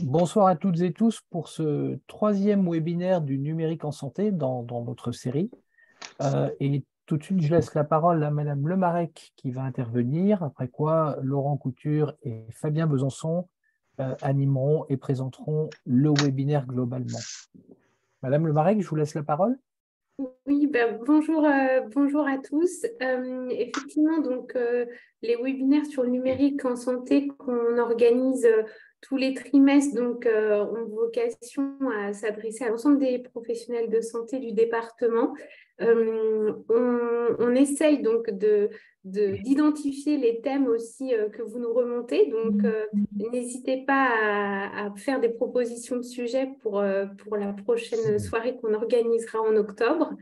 Bonsoir à toutes et tous pour ce troisième webinaire du numérique en santé dans notre série. Et tout de suite, je laisse la parole à Madame Lemarec qui va intervenir, après quoi Laurent Couture et Fabien Besançon animeront et présenteront le webinaire globalement. Madame Lemarec, je vous laisse la parole. Oui, bonjour, bonjour à tous. Effectivement, les webinaires sur le numérique en santé qu'on organise tous les trimestres ont vocation à s'adresser à l'ensemble des professionnels de santé du département. On essaye d'identifier les thèmes aussi que vous nous remontez. N'hésitez pas à faire des propositions de sujets pour la prochaine soirée qu'on organisera en octobre.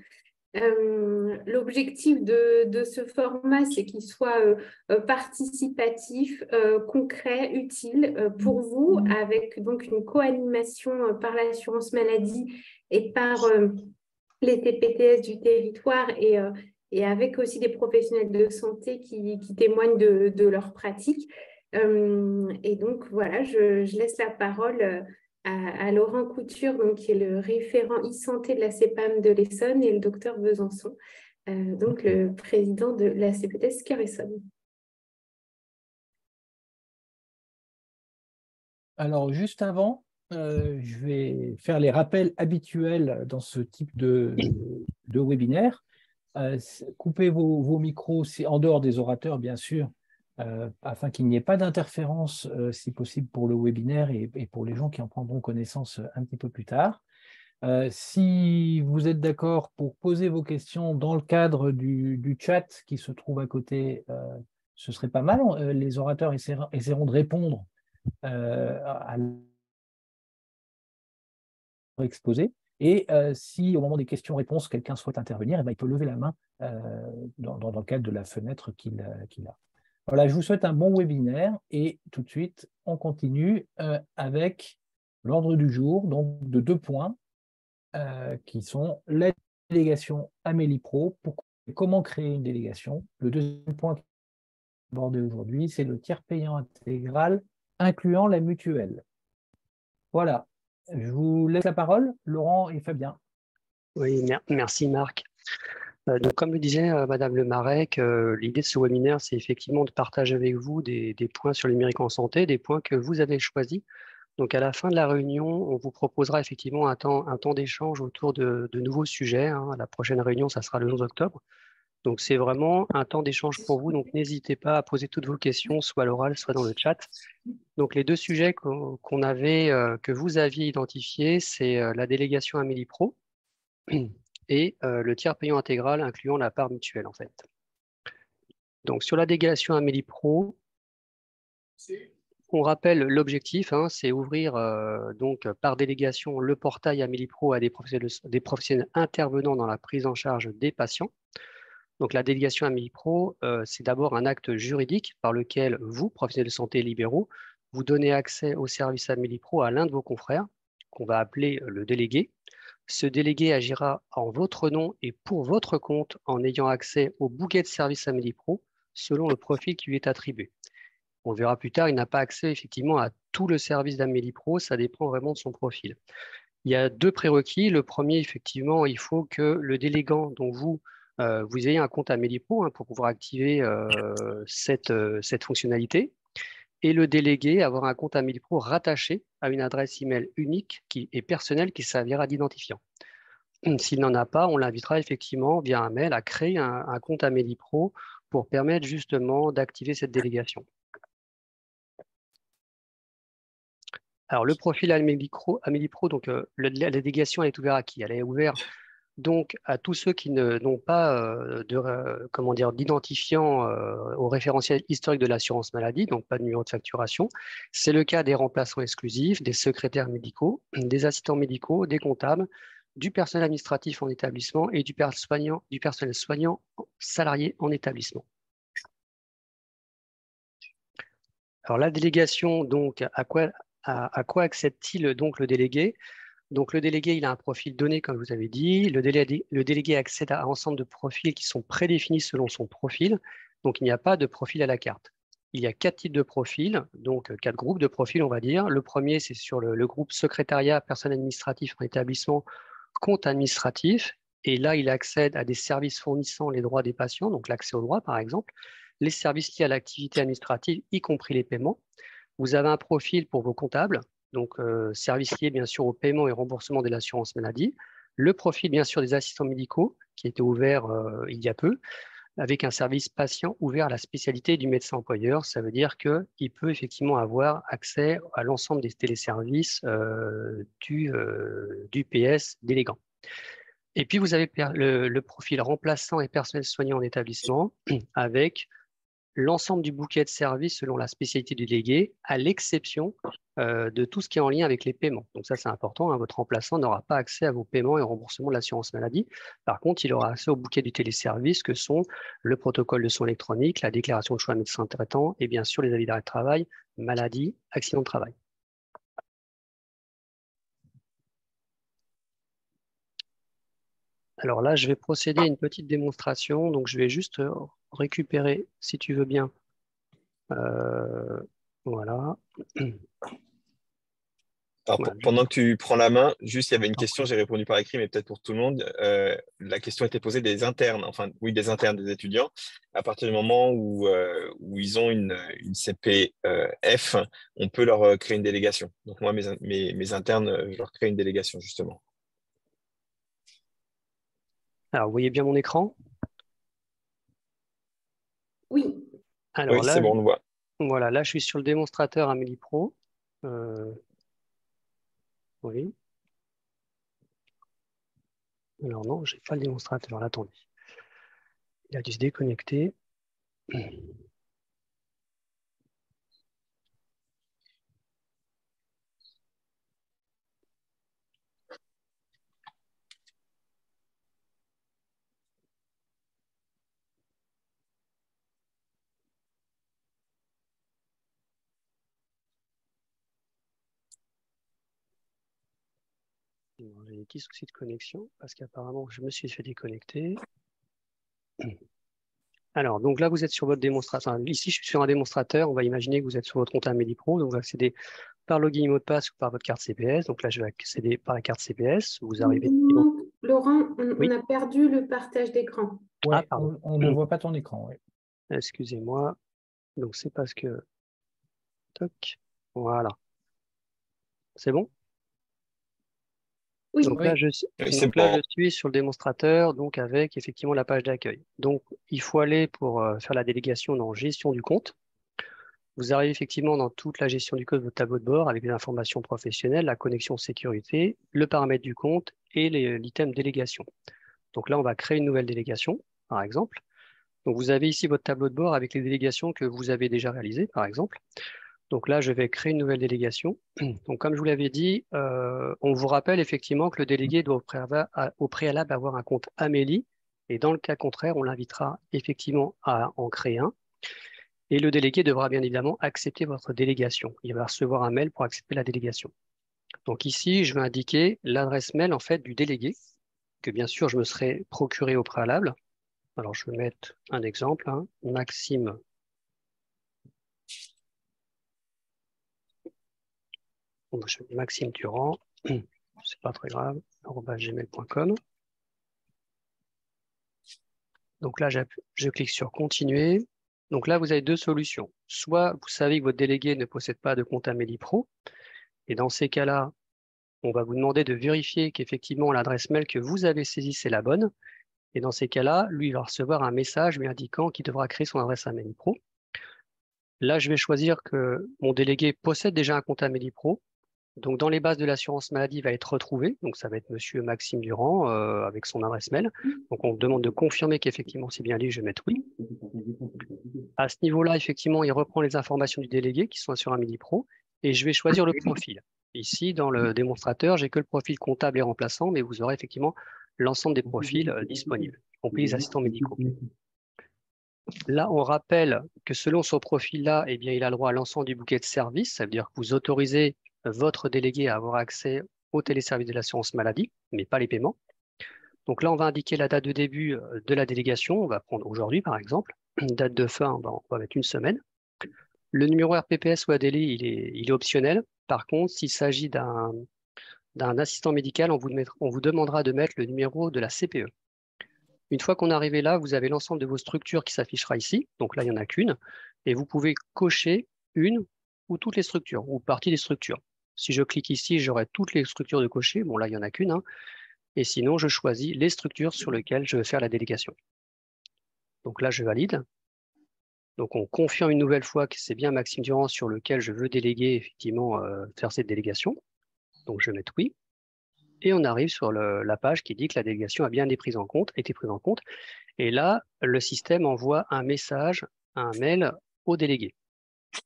L'objectif de ce format, c'est qu'il soit participatif, concret, utile pour vous, avec donc une co-animation par l'assurance maladie et par les TPTS du territoire et avec aussi des professionnels de santé qui témoignent de leur pratique. Et donc, voilà, je laisse la parole à Laurent Couture, qui est le référent e-santé de la CEPAM de l'Essonne, et le docteur Besançon, le président de la CPTS Cœur-Essonne. Alors, juste avant, je vais faire les rappels habituels dans ce type de webinaire. Coupez vos micros en dehors des orateurs, bien sûr, afin qu'il n'y ait pas d'interférence, si possible, pour le webinaire et pour les gens qui en prendront connaissance un petit peu plus tard. Si vous êtes d'accord pour poser vos questions dans le cadre du chat qui se trouve à côté, ce serait pas mal. Les orateurs essaieront de répondre à leur exposé. Et si au moment des questions-réponses, quelqu'un souhaite intervenir, eh ben, il peut lever la main dans le cadre de la fenêtre qu'il a. Voilà, je vous souhaite un bon webinaire et tout de suite, on continue avec l'ordre du jour, donc de 2 points qui sont la délégation Amélie Pro, comment créer une délégation. Le deuxième point qu'on va aborder aujourd'hui, c'est le tiers payant intégral incluant la mutuelle. Voilà, je vous laisse la parole, Laurent et Fabien. Oui, merci Marc. Donc, comme le disait Madame Lemarec, l'idée de ce webinaire, c'est effectivement de partager avec vous des points sur le numérique en santé, des points que vous avez choisis. Donc, à la fin de la réunion, on vous proposera effectivement un temps d'échange autour de nouveaux sujets, hein. La prochaine réunion, ça sera le 11 octobre. Donc, c'est vraiment un temps d'échange pour vous. Donc, n'hésitez pas à poser toutes vos questions, soit à l'oral, soit dans le chat. Donc, les deux sujets que vous aviez identifiés, c'est la délégation Amélie Pro et le tiers payant intégral incluant la part mutuelle, en fait. Donc, sur la délégation Amélie Pro, on rappelle l'objectif, hein, c'est ouvrir par délégation le portail Amélie Pro à des professionnels intervenant dans la prise en charge des patients. Donc, la délégation Amélie Pro, c'est d'abord un acte juridique par lequel vous, professionnels de santé libéraux, vous donnez accès au service Amélie Pro à l'un de vos confrères, qu'on va appeler le délégué. Ce délégué agira en votre nom et pour votre compte en ayant accès au bouquet de services Amélie Pro selon le profil qui lui est attribué. On verra plus tard, il n'a pas accès effectivement à tout le service d'Amélie Pro, ça dépend vraiment de son profil. Il y a deux prérequis. Le premier, effectivement, il faut que le délégant, donc vous ayez un compte Amélie Pro, hein, pour pouvoir activer cette fonctionnalité. Et le délégué, avoir un compte Amélie Pro rattaché à une adresse email unique et personnelle qui servira d'identifiant. S'il n'en a pas, on l'invitera effectivement via un mail à créer un compte Amélie Pro pour permettre justement d'activer cette délégation. Alors, le profil Amélie Pro, donc la délégation, elle est ouverte à qui? Elle est ouverte donc à tous ceux qui n'ont pas d'identifiant au référentiel historique de l'assurance maladie, donc pas de numéro de facturation. C'est le cas des remplaçants exclusifs, des secrétaires médicaux, des assistants médicaux, des comptables, du personnel administratif en établissement et du personnel soignant salarié en établissement. Alors, la délégation, donc, à quoi accède-t-il donc le délégué? Donc, le délégué, il a un profil donné, comme vous avez dit. Le délégué accède à un ensemble de profils qui sont prédéfinis selon son profil. Donc, il n'y a pas de profil à la carte. il y a 4 types de profils, donc 4 groupes de profils, on va dire. Le premier, c'est sur le groupe secrétariat, personnel administratif en établissement, compte administratif. Et là, il accède à des services fournissant les droits des patients, donc l'accès aux droits, par exemple, les services liés à l'activité administrative, y compris les paiements. Vous avez un profil pour vos comptables, donc services liés, bien sûr, au paiement et remboursement de l'assurance maladie. Le profil, bien sûr, des assistants médicaux, qui a été ouvert il y a peu, avec un service patient ouvert à la spécialité du médecin employeur. Ça veut dire qu'il peut effectivement avoir accès à l'ensemble des téléservices du PS délégant. Et puis, vous avez le profil remplaçant et personnel soignant en établissement avec l'ensemble du bouquet de services selon la spécialité du délégué, à l'exception de tout ce qui est en lien avec les paiements. Donc ça, c'est important, hein, votre remplaçant n'aura pas accès à vos paiements et remboursements de l'assurance maladie. Par contre, il aura accès au bouquet du téléservice que sont le protocole de soins électroniques, la déclaration de choix médecin traitant et bien sûr les avis d'arrêt de travail, maladie, accident de travail. Alors là, je vais procéder à une petite démonstration. Donc, je vais juste récupérer, si tu veux bien. Voilà. Alors, Voilà. pendant que tu prends la main, juste, il y avait une question, j'ai répondu par écrit, mais peut-être pour tout le monde. La question était posée des internes, enfin, oui, des internes, des étudiants. À partir du moment où ils ont une CPF, on peut leur créer une délégation. Donc, moi, mes internes, je leur crée une délégation, justement. Alors, vous voyez bien mon écran? Oui. Alors Oui, là, c'est bon, on le voit. voilà, là, je suis sur le démonstrateur Amélie Pro. Oui. Alors non, je n'ai pas le démonstrateur. Là, attendez. Il a dû se déconnecter. J'ai des petits soucis de connexion parce qu'apparemment, je me suis fait déconnecter. Alors, donc là, vous êtes sur votre démonstrateur. Enfin, ici, je suis sur un démonstrateur. On va imaginer que vous êtes sur votre compte Amélie Pro. Donc, vous accédez par login mot de passe ou par votre carte CPS. Donc là, je vais accéder par la carte CPS. Vous arrivez. Laurent, on Oui. a perdu le partage d'écran. Ouais, Ah, pardon. on ne voit pas ton écran. Ouais. Excusez-moi. Donc, c'est parce que... Toc. Voilà. C'est bon? Oui. Donc là, je suis sur le démonstrateur, donc avec effectivement la page d'accueil. Donc, il faut aller pour faire la délégation dans gestion du compte. Vous arrivez effectivement dans toute la gestion du compte de votre tableau de bord avec les informations professionnelles, la connexion sécurité, le paramètre du compte et l'item délégation. Donc là, on va créer une nouvelle délégation, par exemple. Donc, vous avez ici votre tableau de bord avec les délégations que vous avez déjà réalisées, par exemple. Donc là, je vais créer une nouvelle délégation. Donc, comme je vous l'avais dit, on vous rappelle effectivement que le délégué doit au préalable avoir un compte Amélie. Et dans le cas contraire, on l'invitera effectivement à en créer un. Et le délégué devra bien évidemment accepter votre délégation. Il va recevoir un mail pour accepter la délégation. Donc ici, je vais indiquer l'adresse mail en fait du délégué, que bien sûr, je me serai procuré au préalable. Alors, je vais mettre un exemple, hein, Maxime. Bon, je mets Maxime Durand, c'est pas très grave, @gmail.com. Donc là, je clique sur continuer. Donc là, vous avez deux solutions. Soit vous savez que votre délégué ne possède pas de compte Amélie Pro, et dans ces cas-là, on va vous demander de vérifier qu'effectivement l'adresse mail que vous avez saisie, c'est la bonne. Et dans ces cas-là, lui, il va recevoir un message lui indiquant qu'il devra créer son adresse Amélie Pro. Là, je vais choisir que mon délégué possède déjà un compte Amélie Pro. Donc, dans les bases de l'assurance maladie, il va être retrouvé. Donc, ça va être Monsieur Maxime Durand avec son adresse mail. Donc, on demande de confirmer qu'effectivement, c'est bien lui. Je vais mettre oui. À ce niveau-là, effectivement, il reprend les informations du délégué qui sont sur Amélie Pro et je vais choisir le profil. Ici, dans le démonstrateur, j'ai que le profil comptable et remplaçant, mais vous aurez effectivement l'ensemble des profils disponibles, y compris les assistants médicaux. Là, on rappelle que selon ce profil-là, eh bien, il a le droit à l'ensemble du bouquet de services. Ça veut dire que vous autorisez votre délégué à avoir accès au téléservice de l'assurance maladie, mais pas les paiements. Donc là, on va indiquer la date de début de la délégation. On va prendre aujourd'hui, par exemple. Date de fin, on va mettre une semaine. Le numéro RPPS ou ADLI, il est optionnel. Par contre, s'il s'agit d'un assistant médical, on vous demandera de mettre le numéro de la CPE. Une fois qu'on est arrivé là, vous avez l'ensemble de vos structures qui s'affichera ici. Donc là, il n'y en a qu'une. Et vous pouvez cocher une ou toutes les structures, ou partie des structures. Si je clique ici, j'aurai toutes les structures de cocher. Bon, là, il n'y en a qu'une. Hein. Et sinon, je choisis les structures sur lesquelles je veux faire la délégation. Donc là, je valide. Donc, on confirme une nouvelle fois que c'est bien Maxime Durand sur lequel je veux déléguer, effectivement, faire cette délégation. Donc, je vais mettre oui. Et on arrive sur la page qui dit que la délégation a bien été prise en compte. Et là, le système envoie un message, un mail au délégué.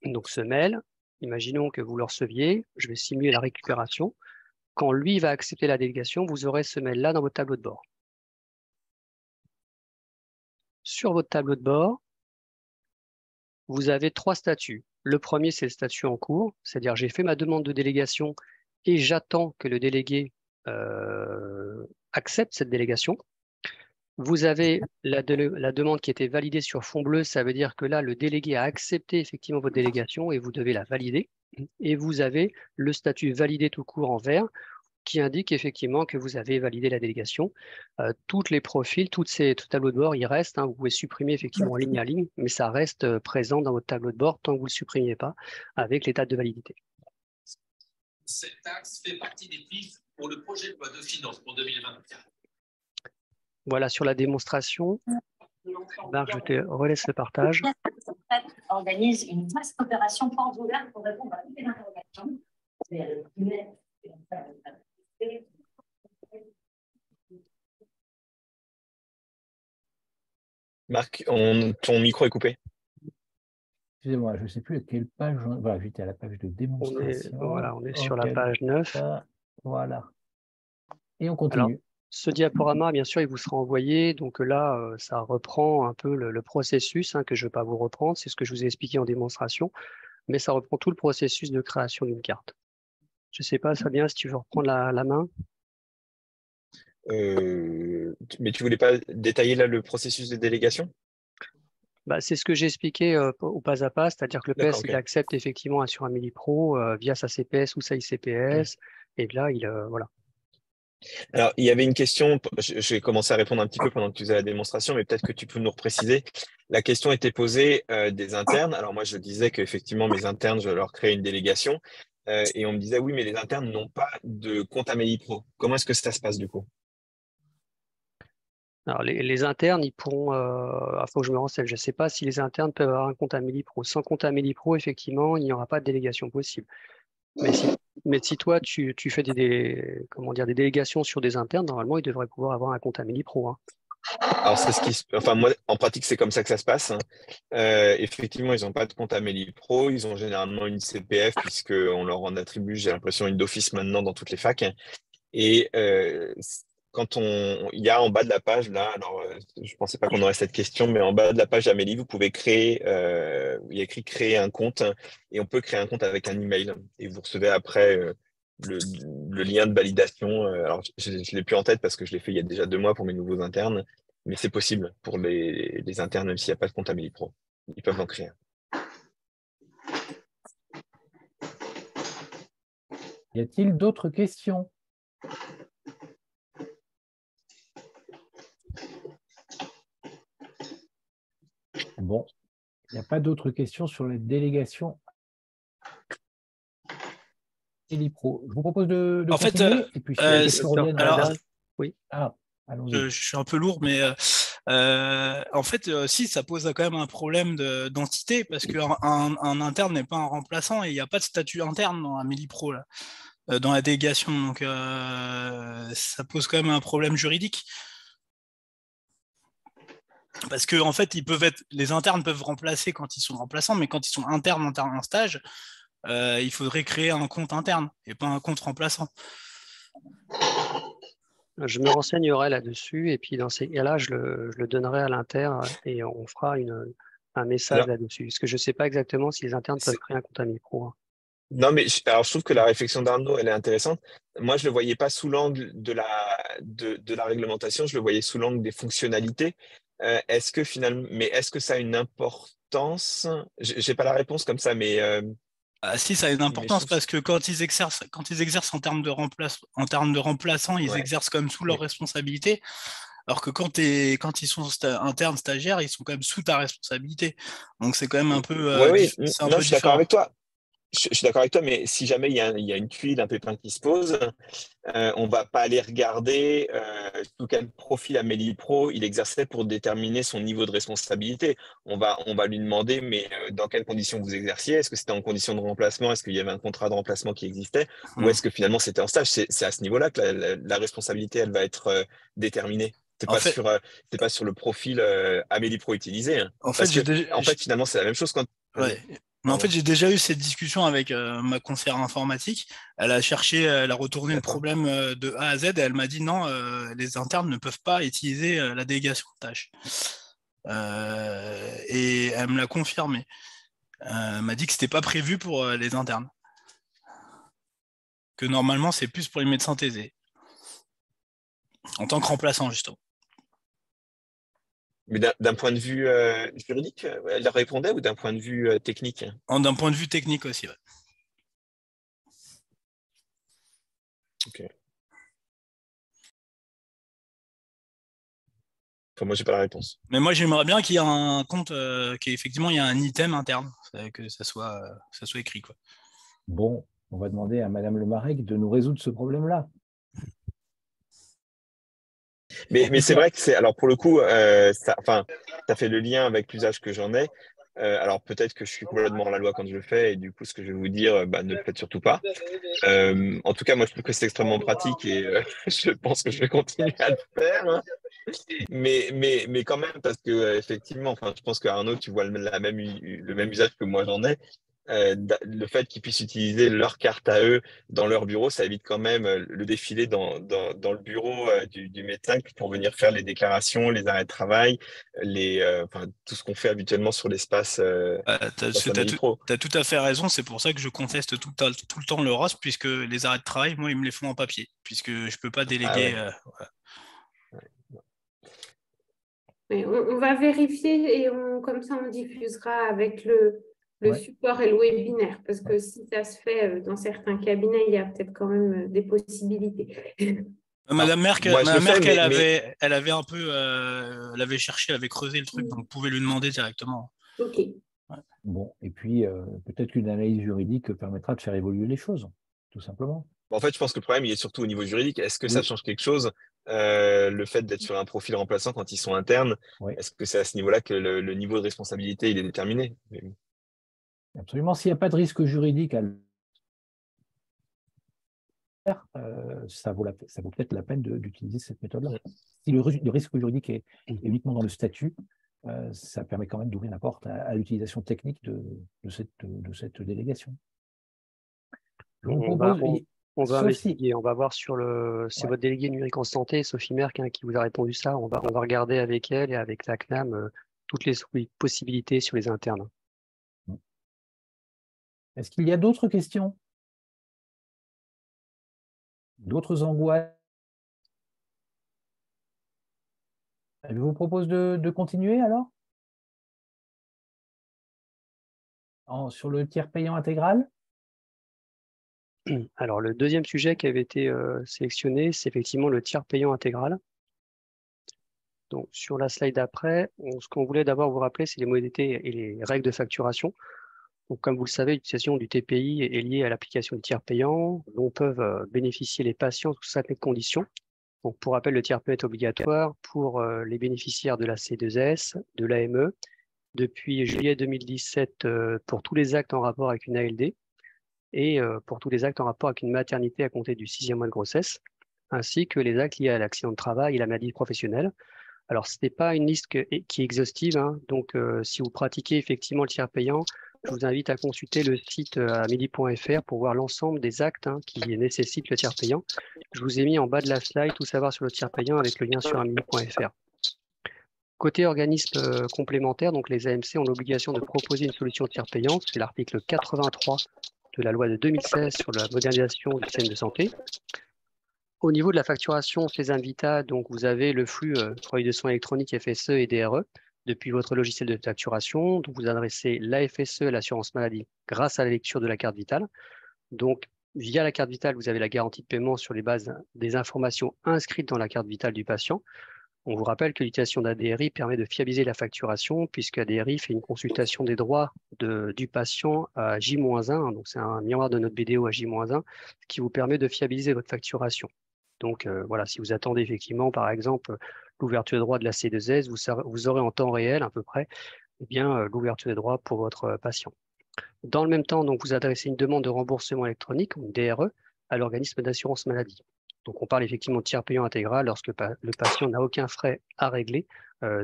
Donc, ce mail, imaginons que vous le receviez. Je vais simuler la récupération. Quand lui va accepter la délégation, vous aurez ce mail-là dans votre tableau de bord. Sur votre tableau de bord, vous avez 3 statuts. Le premier, c'est le statut en cours, c'est-à-dire j'ai fait ma demande de délégation et j'attends que le délégué accepte cette délégation. Vous avez la demande qui a été validée sur fond bleu, ça veut dire que là, le délégué a accepté effectivement votre délégation et vous devez la valider. Et vous avez le statut validé tout court en vert qui indique effectivement que vous avez validé la délégation. Tous les profils, tout tableau de bord, il reste. Hein, vous pouvez supprimer effectivement ligne à ligne, mais ça reste présent dans votre tableau de bord tant que vous ne le supprimez pas avec les dates de validité. Cette taxe fait partie des pistes pour le projet de loi de finances pour 2024. Voilà, sur la démonstration, Marc, je te relaisse le partage. Organise une vaste opération porte ouverte pour répondre à toutes les interrogations. Marc, ton micro est coupé. Excusez-moi, je ne sais plus à quelle page. Voilà, j'étais à la page de démonstration. On est sur la page 9. Voilà. Et on continue. Alors, ce diaporama, bien sûr, il vous sera envoyé. Donc là, ça reprend un peu le processus que je ne vais pas vous reprendre. C'est ce que je vous ai expliqué en démonstration. Mais ça reprend tout le processus de création d'une carte. Je ne sais pas, Fabien, si tu veux reprendre la main. Mais tu ne voulais pas détailler là le processus de délégation? C'est ce que j'ai expliqué au pas à pas, c'est-à-dire que le PS il accepte effectivement sur Amélie Pro via sa CPS ou sa ICPS, et là, voilà. Alors, il y avait une question, je vais commencer à répondre un petit peu pendant que tu faisais la démonstration, mais peut-être que tu peux nous repréciser. La question était posée des internes. Alors moi, je disais qu'effectivement, mes internes, je leur créais une délégation, et on me disait, oui, mais les internes n'ont pas de compte Amélie Pro. Comment est-ce que ça se passe du coup? Alors, les internes, ils pourront, faut que je me renseigne, je ne sais pas si les internes peuvent avoir un compte Amélie Pro. Sans compte Amélie Pro, effectivement, il n'y aura pas de délégation possible. Mais si toi, tu fais des délégations sur des internes, normalement, ils devraient pouvoir avoir un compte Amélie Pro. Hein. Alors, moi, en pratique, c'est comme ça que ça se passe. Effectivement, ils n'ont pas de compte Amélie Pro. Ils ont généralement une CPF, puisqu'on leur en attribue, j'ai l'impression, une d'office maintenant dans toutes les facs. Et quand il y a en bas de la page, là, alors je ne pensais pas qu'on aurait cette question, mais en bas de la page d'Amélie, vous pouvez créer, il y a écrit créer un compte, et on peut créer un compte avec un email. Et vous recevez après le lien de validation. Alors, je ne l'ai plus en tête parce que je l'ai fait il y a déjà 2 mois pour mes nouveaux internes, mais c'est possible pour les internes, même s'il n'y a pas de compte Amélie Pro. Ils peuvent en créer. Y a-t-il d'autres questions? Bon, il n'y a pas d'autres questions sur la délégation Amélie Pro. Je vous propose de continuer. Et puis, oui. Je suis un peu lourd, mais en fait, si, ça pose quand même un problème d'entité, parce qu'un interne n'est pas un remplaçant et il n'y a pas de statut interne dans Amélie Pro, là, dans la délégation. Donc, ça pose quand même un problème juridique. Parce que en fait, les internes peuvent remplacer quand ils sont remplaçants, mais quand ils sont internes en stage, il faudrait créer un compte interne et pas un compte remplaçant. Je me renseignerai là-dessus et puis dans ces cas-là, je le donnerai à l'inter et on fera un message là-dessus. Parce que je ne sais pas exactement si les internes peuvent créer un compte Amélie Pro. Hein. Non, mais alors je trouve que la réflexion d'Arnaud, elle est intéressante. Moi, je ne le voyais pas sous l'angle de la réglementation, je le voyais sous l'angle des fonctionnalités. Est-ce que ça a une importance? importance? J'ai pas la réponse comme ça, mais Ah, si, ça a une importance trouve- parce que quand ils exercent en termes de remplaçants, ils ouais. exercent comme sous leur Mais- responsabilité. Alors que quand ils sont internes, stagiaires, ils sont quand même sous ta responsabilité. Donc c'est quand même un peu, Ouais, oui, c'est un non, peu je suis d'accord différent. avec toi. Je suis d'accord avec toi, mais si jamais il y a une tuile, un pépin qui se pose, on va pas aller regarder sous quel profil Amélie Pro il exerçait pour déterminer son niveau de responsabilité. On va lui demander, mais dans quelles conditions vous exerciez? Est-ce que c'était en condition de remplacement? Est-ce qu'il y avait un contrat de remplacement qui existait? Ou Hmm. est-ce que finalement c'était en stage? C'est à ce niveau-là que la responsabilité, elle va être déterminée. En fait, C'est pas sur le profil Amélie Pro utilisé, hein. en fait, Parce que, en fait, finalement, c'est la même chose quand. ouais. Vas-y, Mais en fait, pardon. j'ai déjà eu cette discussion avec ma conseillère informatique. Elle a retourné le D'accord. problème de A à Z et elle m'a dit non, les internes ne peuvent pas utiliser la délégation de tâches. Et elle me l'a confirmé. Elle m'a dit que c'était pas prévu pour les internes. Que normalement, c'est plus pour les médecins thésés. En tant que remplaçant, justement. Mais d'un point de vue juridique, elle répondait ou d'un point de vue technique? D'un point de vue technique aussi, ouais. Ok. Enfin, moi, j'ai pas la réponse. Mais moi, j'aimerais bien qu'il y ait un compte, qu'effectivement, il y a un item interne, que ça soit écrit, quoi. Bon, on va demander à Madame Le Marec de nous résoudre ce problème-là. Mais c'est vrai que alors pour le coup, ça fait le lien avec l'usage que j'en ai. Alors peut-être que je suis complètement hors la loi quand je le fais et du coup, ce que je vais vous dire, ne le faites surtout pas. En tout cas, moi, je trouve que c'est extrêmement pratique et je pense que je vais continuer à le faire, hein. Mais quand même, parce que effectivement, enfin, je pense qu'Arnaud, tu vois le même usage que moi j'en ai. Le fait qu'ils puissent utiliser leur carte à eux dans leur bureau, ça évite quand même le défilé dans le bureau du médecin pour venir faire les déclarations, les arrêts de travail, tout ce qu'on fait habituellement sur l'espace Amélie Pro. Tu as tout à fait raison, c'est pour ça que je conteste tout le temps le ROS, puisque les arrêts de travail, moi, ils me les font en papier, puisque je ne peux pas déléguer. Ah ouais. Voilà. On va vérifier et comme ça, on diffusera avec le Ouais. support et le webinaire, parce que Ouais. si ça se fait dans certains cabinets, il y a peut-être quand même des possibilités. Madame Merck, moi, je le fais, elle avait un peu, elle avait cherché, elle avait creusé le truc, donc vous pouvez lui demander directement. Ok. Ouais. Bon, et puis peut-être qu'une analyse juridique permettra de faire évoluer les choses, tout simplement. En fait, je pense que le problème, il est surtout au niveau juridique. Est-ce que ça Oui. change quelque chose, le fait d'être sur un profil remplaçant quand ils sont internes? Oui. Est-ce que c'est à ce niveau-là que le niveau de responsabilité il est déterminé? Absolument. S'il n'y a pas de risque juridique à le faire, ça vaut peut-être la peine d'utiliser cette méthode-là. Si le risque juridique est uniquement dans le statut, ça permet quand même d'ouvrir la porte à l'utilisation technique de cette délégation. Je vous propose, On va sauf si- investiguer, on va voir c'est Ouais. votre déléguée numérique en santé, Sophie Merck, hein, qui vous a répondu ça. On va regarder avec elle et avec la CNAM toutes les possibilités sur les internes. Est-ce qu'il y a d'autres questions? D'autres angoisses? Je vous propose de continuer alors sur le tiers payant intégral. Alors, le deuxième sujet qui avait été sélectionné, c'est effectivement le tiers payant intégral. Donc, sur la slide d'après, ce qu'on voulait d'abord vous rappeler, c'est les modalités et les règles de facturation. Donc, comme vous le savez, l'utilisation du TPI est liée à l'application du tiers payant, dont peuvent bénéficier les patients sous certaines conditions. Donc, pour rappel, le tiers payant est obligatoire pour les bénéficiaires de la C2S, de l'AME, depuis juillet 2017 pour tous les actes en rapport avec une ALD et pour tous les actes en rapport avec une maternité à compter du 6e mois de grossesse, ainsi que les actes liés à l'accident de travail et la maladie professionnelle. Alors, ce n'est pas une liste qui est exhaustive, hein. Donc si vous pratiquez effectivement le tiers payant, je vous invite à consulter le site amélie.fr pour voir l'ensemble des actes qui nécessitent le tiers payant. Je vous ai mis en bas de la slide tout savoir sur le tiers payant avec le lien sur amélie.fr. Côté organismes complémentaires, donc les AMC ont l'obligation de proposer une solution tiers payant, c'est l'article 83 de la loi de 2016 sur la modernisation du système de santé. Au niveau de la facturation chez Invita, donc vous avez le flux foyer de soins électroniques FSE et DRE. depuis votre logiciel de facturation. Donc, vous adressez la FSE, l'assurance maladie, grâce à la lecture de la carte vitale. Donc, via la carte vitale, vous avez la garantie de paiement sur les bases des informations inscrites dans la carte vitale du patient. On vous rappelle que l'utilisation d'ADRI permet de fiabiliser la facturation, puisque ADRI fait une consultation des droits du patient à J-1, donc c'est un miroir de notre BDO à J-1, qui vous permet de fiabiliser votre facturation. Donc voilà, si vous attendez effectivement, par exemple, l'ouverture des droits de la C2S, vous aurez en temps réel à peu près l'ouverture des droits pour votre patient. Dans le même temps, donc, vous adressez une demande de remboursement électronique, une DRE, à l'organisme d'assurance maladie. Donc, on parle effectivement de tiers payant intégral lorsque le patient n'a aucun frais à régler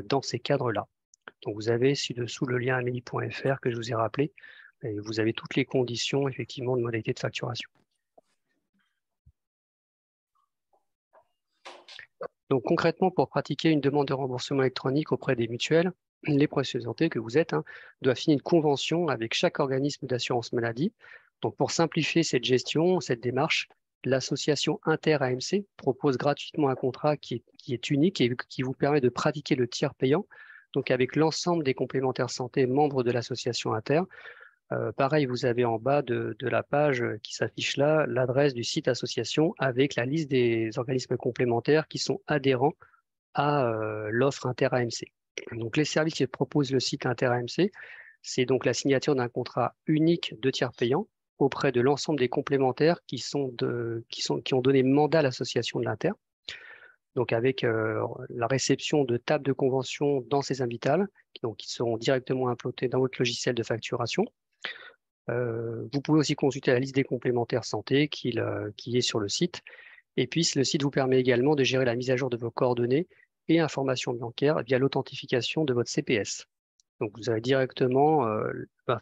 dans ces cadres-là. Donc, vous avez ci-dessous le lien amélie.fr que je vous ai rappelé, et vous avez toutes les conditions effectivement de modalité de facturation. Donc, concrètement, pour pratiquer une demande de remboursement électronique auprès des mutuelles, les professionnels de santé que vous êtes doivent signer une convention avec chaque organisme d'assurance maladie. Donc, pour simplifier cette gestion, cette démarche, l'association Inter-AMC propose gratuitement un contrat qui est unique et qui vous permet de pratiquer le tiers payant, donc avec l'ensemble des complémentaires santé membres de l'association Inter. Pareil, vous avez en bas de la page qui s'affiche là l'adresse du site association avec la liste des organismes complémentaires qui sont adhérents à l'offre Inter-AMC. Donc, les services que propose le site Inter-AMC, c'est donc la signature d'un contrat unique de tiers payant auprès de l'ensemble des complémentaires qui ont donné mandat à l'association de l'Inter. Donc, avec la réception de tables de convention dans ces invitales, qui seront directement implantées dans votre logiciel de facturation. Vous pouvez aussi consulter la liste des complémentaires santé qui est sur le site. Et puis, le site vous permet également de gérer la mise à jour de vos coordonnées et informations bancaires via l'authentification de votre CPS. Donc, vous allez directement,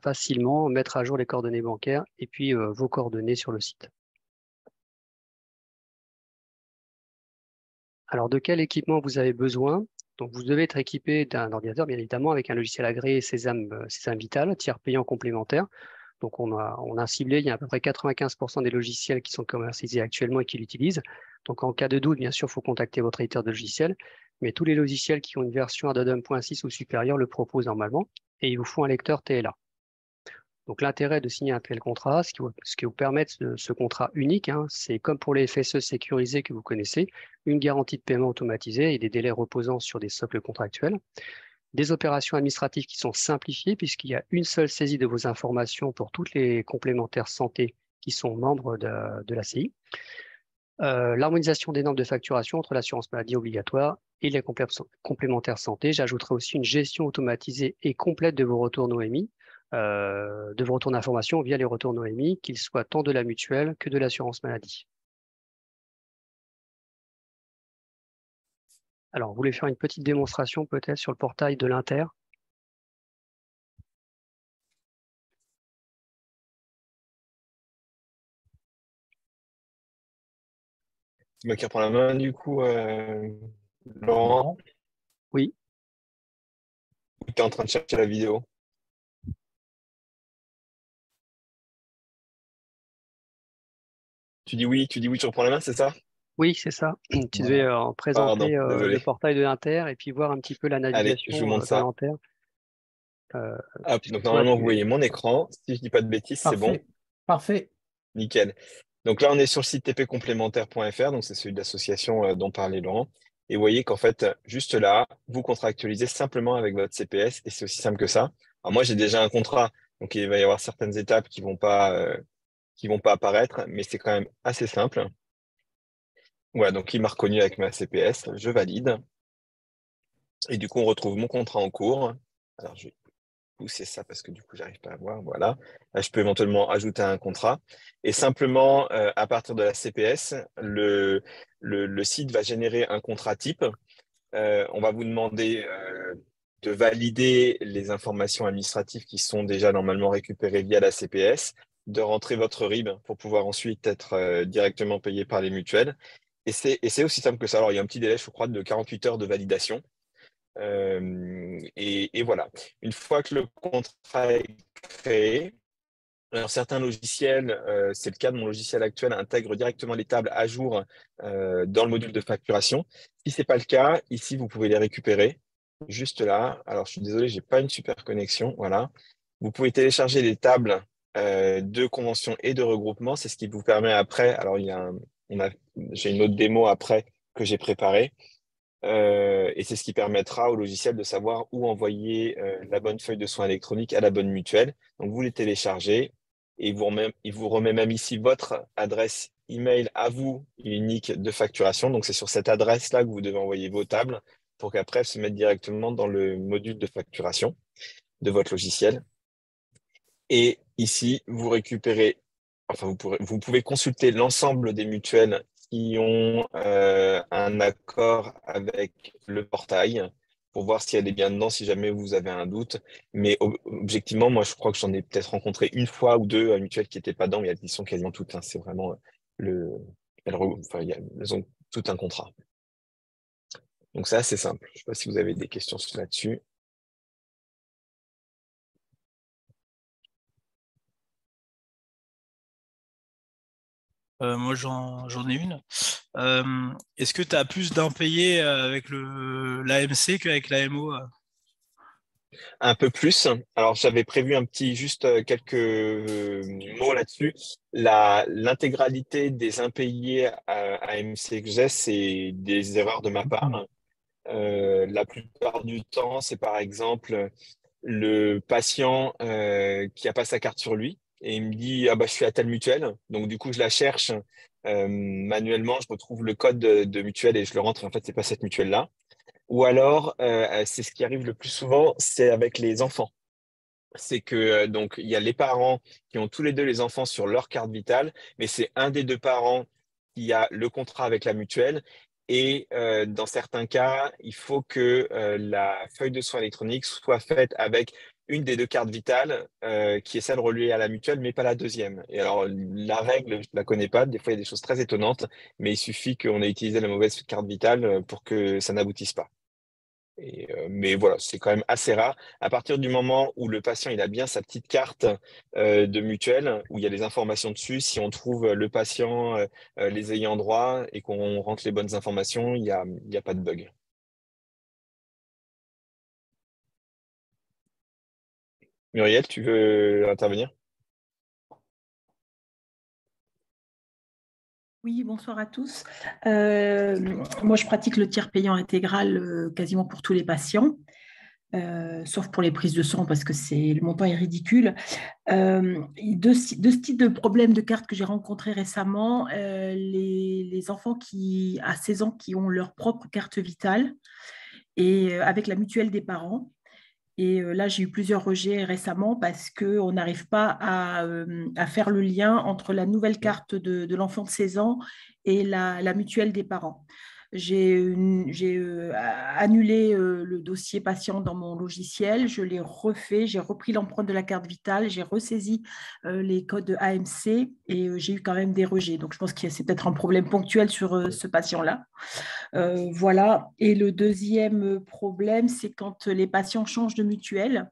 facilement mettre à jour les coordonnées bancaires et puis vos coordonnées sur le site. Alors, de quel équipement vous avez besoin? Donc, vous devez être équipé d'un ordinateur, bien évidemment, avec un logiciel agréé Sésame Vital, tiers payant complémentaire. Donc, on a ciblé, il y a à peu près 95% des logiciels qui sont commercialisés actuellement et qui l'utilisent. Donc, en cas de doute, bien sûr, il faut contacter votre éditeur de logiciel. Mais tous les logiciels qui ont une version Addendum 1.6 ou supérieure le proposent normalement. Et il vous faut un lecteur TLA. Donc, l'intérêt de signer un tel contrat, ce qui vous permet ce contrat unique, c'est comme pour les FSE sécurisés que vous connaissez, une garantie de paiement automatisée et des délais reposant sur des socles contractuels. Des opérations administratives qui sont simplifiées puisqu'il y a une seule saisie de vos informations pour toutes les complémentaires santé qui sont membres de la CI. L'harmonisation des normes de facturation entre l'assurance maladie obligatoire et les complémentaires santé. J'ajouterai aussi une gestion automatisée et complète de vos retours NOMI, de vos retours d'information via les retours NOMI, qu'ils soient tant de la mutuelle que de l'assurance maladie. Alors, vous voulez faire une petite démonstration peut-être sur le portail de l'Inter? C'est moi qui reprends la main, du coup, Laurent. Oui. Tu es en train de chercher la vidéo. Tu dis oui, tu reprends la main, c'est ça? Oui, c'est ça. Tu devais présenter désolé. le portail de l'Inter et puis voir un petit peu la Allez, navigation je vous montre de ça. l'Inter. Donc, normalement, vous voyez mon écran. Si je ne dis pas de bêtises, c'est bon. Parfait. Nickel. Donc là, on est sur le site tpcomplémentaire.fr, donc c'est celui de l'association dont parlait Laurent. Et vous voyez qu'en fait, juste là, vous contractualisez simplement avec votre CPS et c'est aussi simple que ça. Alors moi, j'ai déjà un contrat, donc il va y avoir certaines étapes qui vont pas apparaître, mais c'est quand même assez simple. Voilà, donc il m'a reconnu avec ma CPS, je valide. Et du coup, on retrouve mon contrat en cours. Alors, je vais pousser ça parce que du coup, j'arrive pas à voir. Voilà. Là, je peux éventuellement ajouter un contrat. Et simplement, à partir de la CPS, le site va générer un contrat type. On va vous demander de valider les informations administratives qui sont déjà normalement récupérées via la CPS, de rentrer votre RIB pour pouvoir ensuite être directement payé par les mutuelles. Et c'est aussi simple que ça. Alors, il y a un petit délai, je crois, de 48 heures de validation. Et voilà. Une fois que le contrat est créé, alors certains logiciels, c'est le cas de mon logiciel actuel, intègrent directement les tables à jour dans le module de facturation. Si ce n'est pas le cas, ici, vous pouvez les récupérer. juste là. Alors, je suis désolé, je n'ai pas une super connexion. Voilà. Vous pouvez télécharger les tables de convention et de regroupement. C'est ce qui vous permet après. Alors, j'ai une autre démo après que j'ai préparée. Et c'est ce qui permettra au logiciel de savoir où envoyer la bonne feuille de soins électronique à la bonne mutuelle. Donc, vous les téléchargez et il vous remet même ici votre adresse email à vous unique de facturation. Donc, c'est sur cette adresse-là que vous devez envoyer vos tables pour qu'après, elles se mettent directement dans le module de facturation de votre logiciel. Et ici, vous récupérez, enfin, vous pouvez consulter l'ensemble des mutuelles qui ont un accord avec le portail pour voir si elle est bien dedans, si jamais vous avez un doute. Mais objectivement, moi, je crois que j'en ai peut-être rencontré une fois ou deux mutuelles qui n'étaient pas dedans, mais elles y sont quasiment toutes. Hein. C'est vraiment elles ont tout un contrat. Donc, c'est assez simple. Je ne sais pas si vous avez des questions là-dessus. Moi, j'en ai une. Est-ce que tu as plus d'impayés avec l'AMC qu'avec l'AMO? Un peu plus. Alors, j'avais prévu juste quelques mots là-dessus. L'intégralité des impayés à AMC que j'ai, c'est des erreurs de ma part. La plupart du temps, c'est par exemple le patient qui a pas sa carte sur lui et il me dit ah bah je suis à telle mutuelle, donc du coup je la cherche manuellement, je retrouve le code de mutuelle et je le rentre et en fait c'est pas cette mutuelle là. Ou alors c'est ce qui arrive le plus souvent, c'est avec les enfants. C'est que donc il y a les parents qui ont tous les deux les enfants sur leur carte vitale, mais c'est un des deux parents qui a le contrat avec la mutuelle. Et dans certains cas, il faut que la feuille de soins électronique soit faite avec une des deux cartes vitales, qui est celle reliée à la mutuelle, mais pas la deuxième. Et alors, la règle, je ne la connais pas. Des fois, il y a des choses très étonnantes, mais il suffit qu'on ait utilisé la mauvaise carte vitale pour que ça n'aboutisse pas. Mais voilà, c'est quand même assez rare. À partir du moment où le patient il a bien sa petite carte de mutuelle, où il y a les informations dessus, si on trouve le patient, les ayants droit et qu'on rentre les bonnes informations, il y a pas de bug. Muriel, tu veux intervenir? Oui, bonsoir à tous. Moi, je pratique le tiers payant intégral quasiment pour tous les patients, sauf pour les prises de sang parce que le montant est ridicule. Deux types de problèmes de carte que j'ai rencontrés récemment, les enfants à 16 ans qui ont leur propre carte vitale et avec la mutuelle des parents. Et là, j'ai eu plusieurs rejets récemment parce qu'on n'arrive pas à faire le lien entre la nouvelle carte de l'enfant de 16 ans et la mutuelle des parents. J'ai annulé le dossier patient dans mon logiciel, je l'ai refait, j'ai repris l'empreinte de la carte vitale, j'ai ressaisi les codes AMC et j'ai eu quand même des rejets. Donc, je pense que c'est peut-être un problème ponctuel sur ce patient-là. Voilà. Et le deuxième problème, c'est quand les patients changent de mutuelle.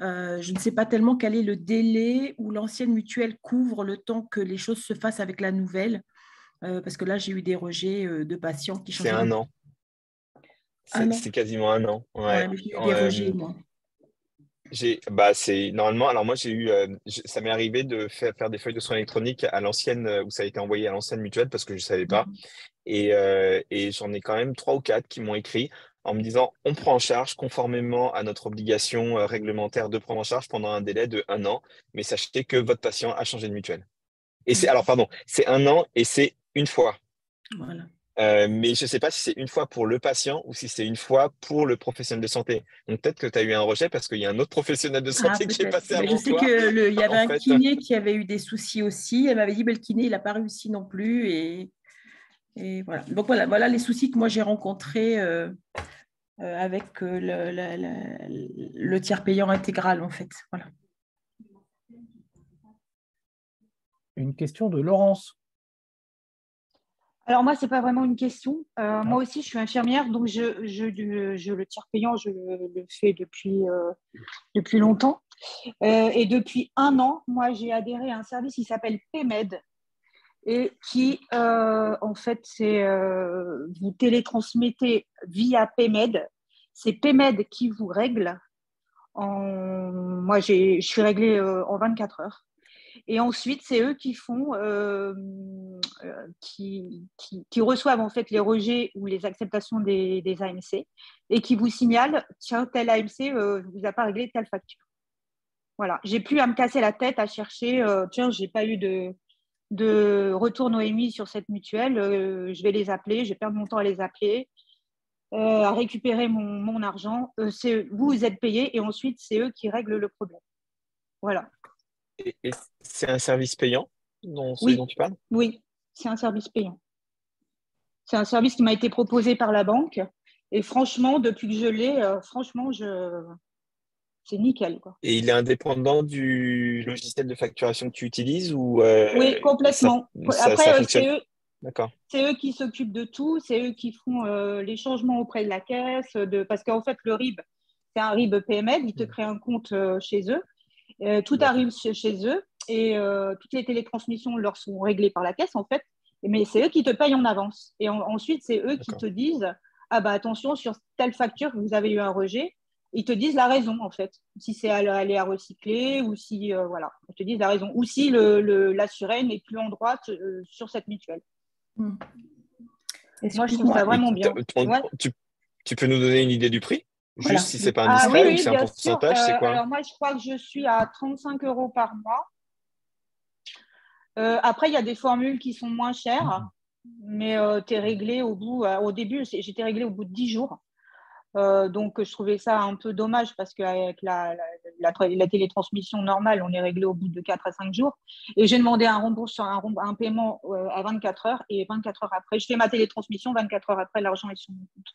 Je ne sais pas tellement quel est le délai où l'ancienne mutuelle couvre le temps que les choses se fassent avec la nouvelle. Parce que là, j'ai eu des rejets de patients qui changent. C'est un an. C'est quasiment un an. Ouais. Ouais, j'ai eu des rejets, moi. Normalement, alors moi ça m'est arrivé de faire des feuilles de soins électroniques à l'ancienne, où ça a été envoyé à l'ancienne mutuelle parce que je ne savais pas. Et j'en ai quand même 3 ou 4 qui m'ont écrit en me disant on prend en charge conformément à notre obligation réglementaire de prendre en charge pendant un délai de 1 an, mais sachez que votre patient a changé de mutuelle. Et c'est 1 an et c'est une fois. Voilà. Mais je ne sais pas si c'est une fois pour le patient ou si c'est une fois pour le professionnel de santé. Donc peut-être que tu as eu un rejet parce qu'il y a un autre professionnel de santé qui est passé avant toi. Je sais qu'il y avait un kiné qui avait eu des soucis aussi. Elle m'avait dit le kiné, il n'a pas réussi non plus. Et voilà. Donc voilà les soucis que moi j'ai rencontrés avec le tiers payant intégral en fait. Voilà. Une question de Laurence. Alors moi, ce n'est pas vraiment une question. Moi aussi, je suis infirmière, donc le tiers payant, je le fais depuis longtemps. Et depuis 1 an, moi, j'ai adhéré à un service qui s'appelle PMed et qui, en fait, vous télétransmettez via PMed c'est PMED qui vous règle. Moi, je suis réglée en 24 heures. Et ensuite, c'est eux qui font, qui reçoivent en fait les rejets ou les acceptations des AMC et qui vous signalent, tiens, tel AMC vous a pas réglé telle facture. Voilà, j'ai plus à me casser la tête à chercher, tiens, j'ai pas eu de retour Noémie sur cette mutuelle, je vais les appeler, je vais perdre mon temps à les appeler, à récupérer mon argent. Vous êtes payé et ensuite, c'est eux qui règlent le problème. Voilà. Et c'est un service payant Oui. dont tu parles? Oui, c'est un service payant. C'est un service qui m'a été proposé par la banque. Et franchement, depuis que je l'ai, c'est nickel, quoi. Et il est indépendant du logiciel de facturation que tu utilises ou Oui, complètement. ça Après, fonctionne? D'accord. c'est eux qui s'occupent de tout. C'est eux qui font les changements auprès de la caisse. Parce qu'en fait, le RIB, c'est un RIB PML. Ils te créent un compte chez eux. Tout arrive chez eux. Et toutes les télétransmissions leur sont réglées par la caisse, en fait. Mais c'est eux qui te payent en avance. Et ensuite, c'est eux qui te disent, ah bah attention, sur telle facture, vous avez eu un rejet. Ils te disent la raison, en fait. Si c'est aller à recycler ou si, voilà, ils te disent la raison. Ou si l'assuré n'est plus en droite sur cette mutuelle. Et moi, je trouve ça vraiment bien. Tu peux nous donner une idée du prix? Voilà. Juste si c'est pas indiscret ou c'est un pourcentage, c'est quoi? Alors moi, je crois que je suis à 35 € par mois. Après, il y a des formules qui sont moins chères, mais tu es réglé au début, j'étais réglée au bout de 10 jours. Donc, je trouvais ça un peu dommage parce qu'avec la télétransmission normale, on est réglé au bout de 4 à 5 jours. Et j'ai demandé un paiement à 24 heures et 24 heures après, je fais ma télétransmission, 24 heures après, l'argent est sur mon compte.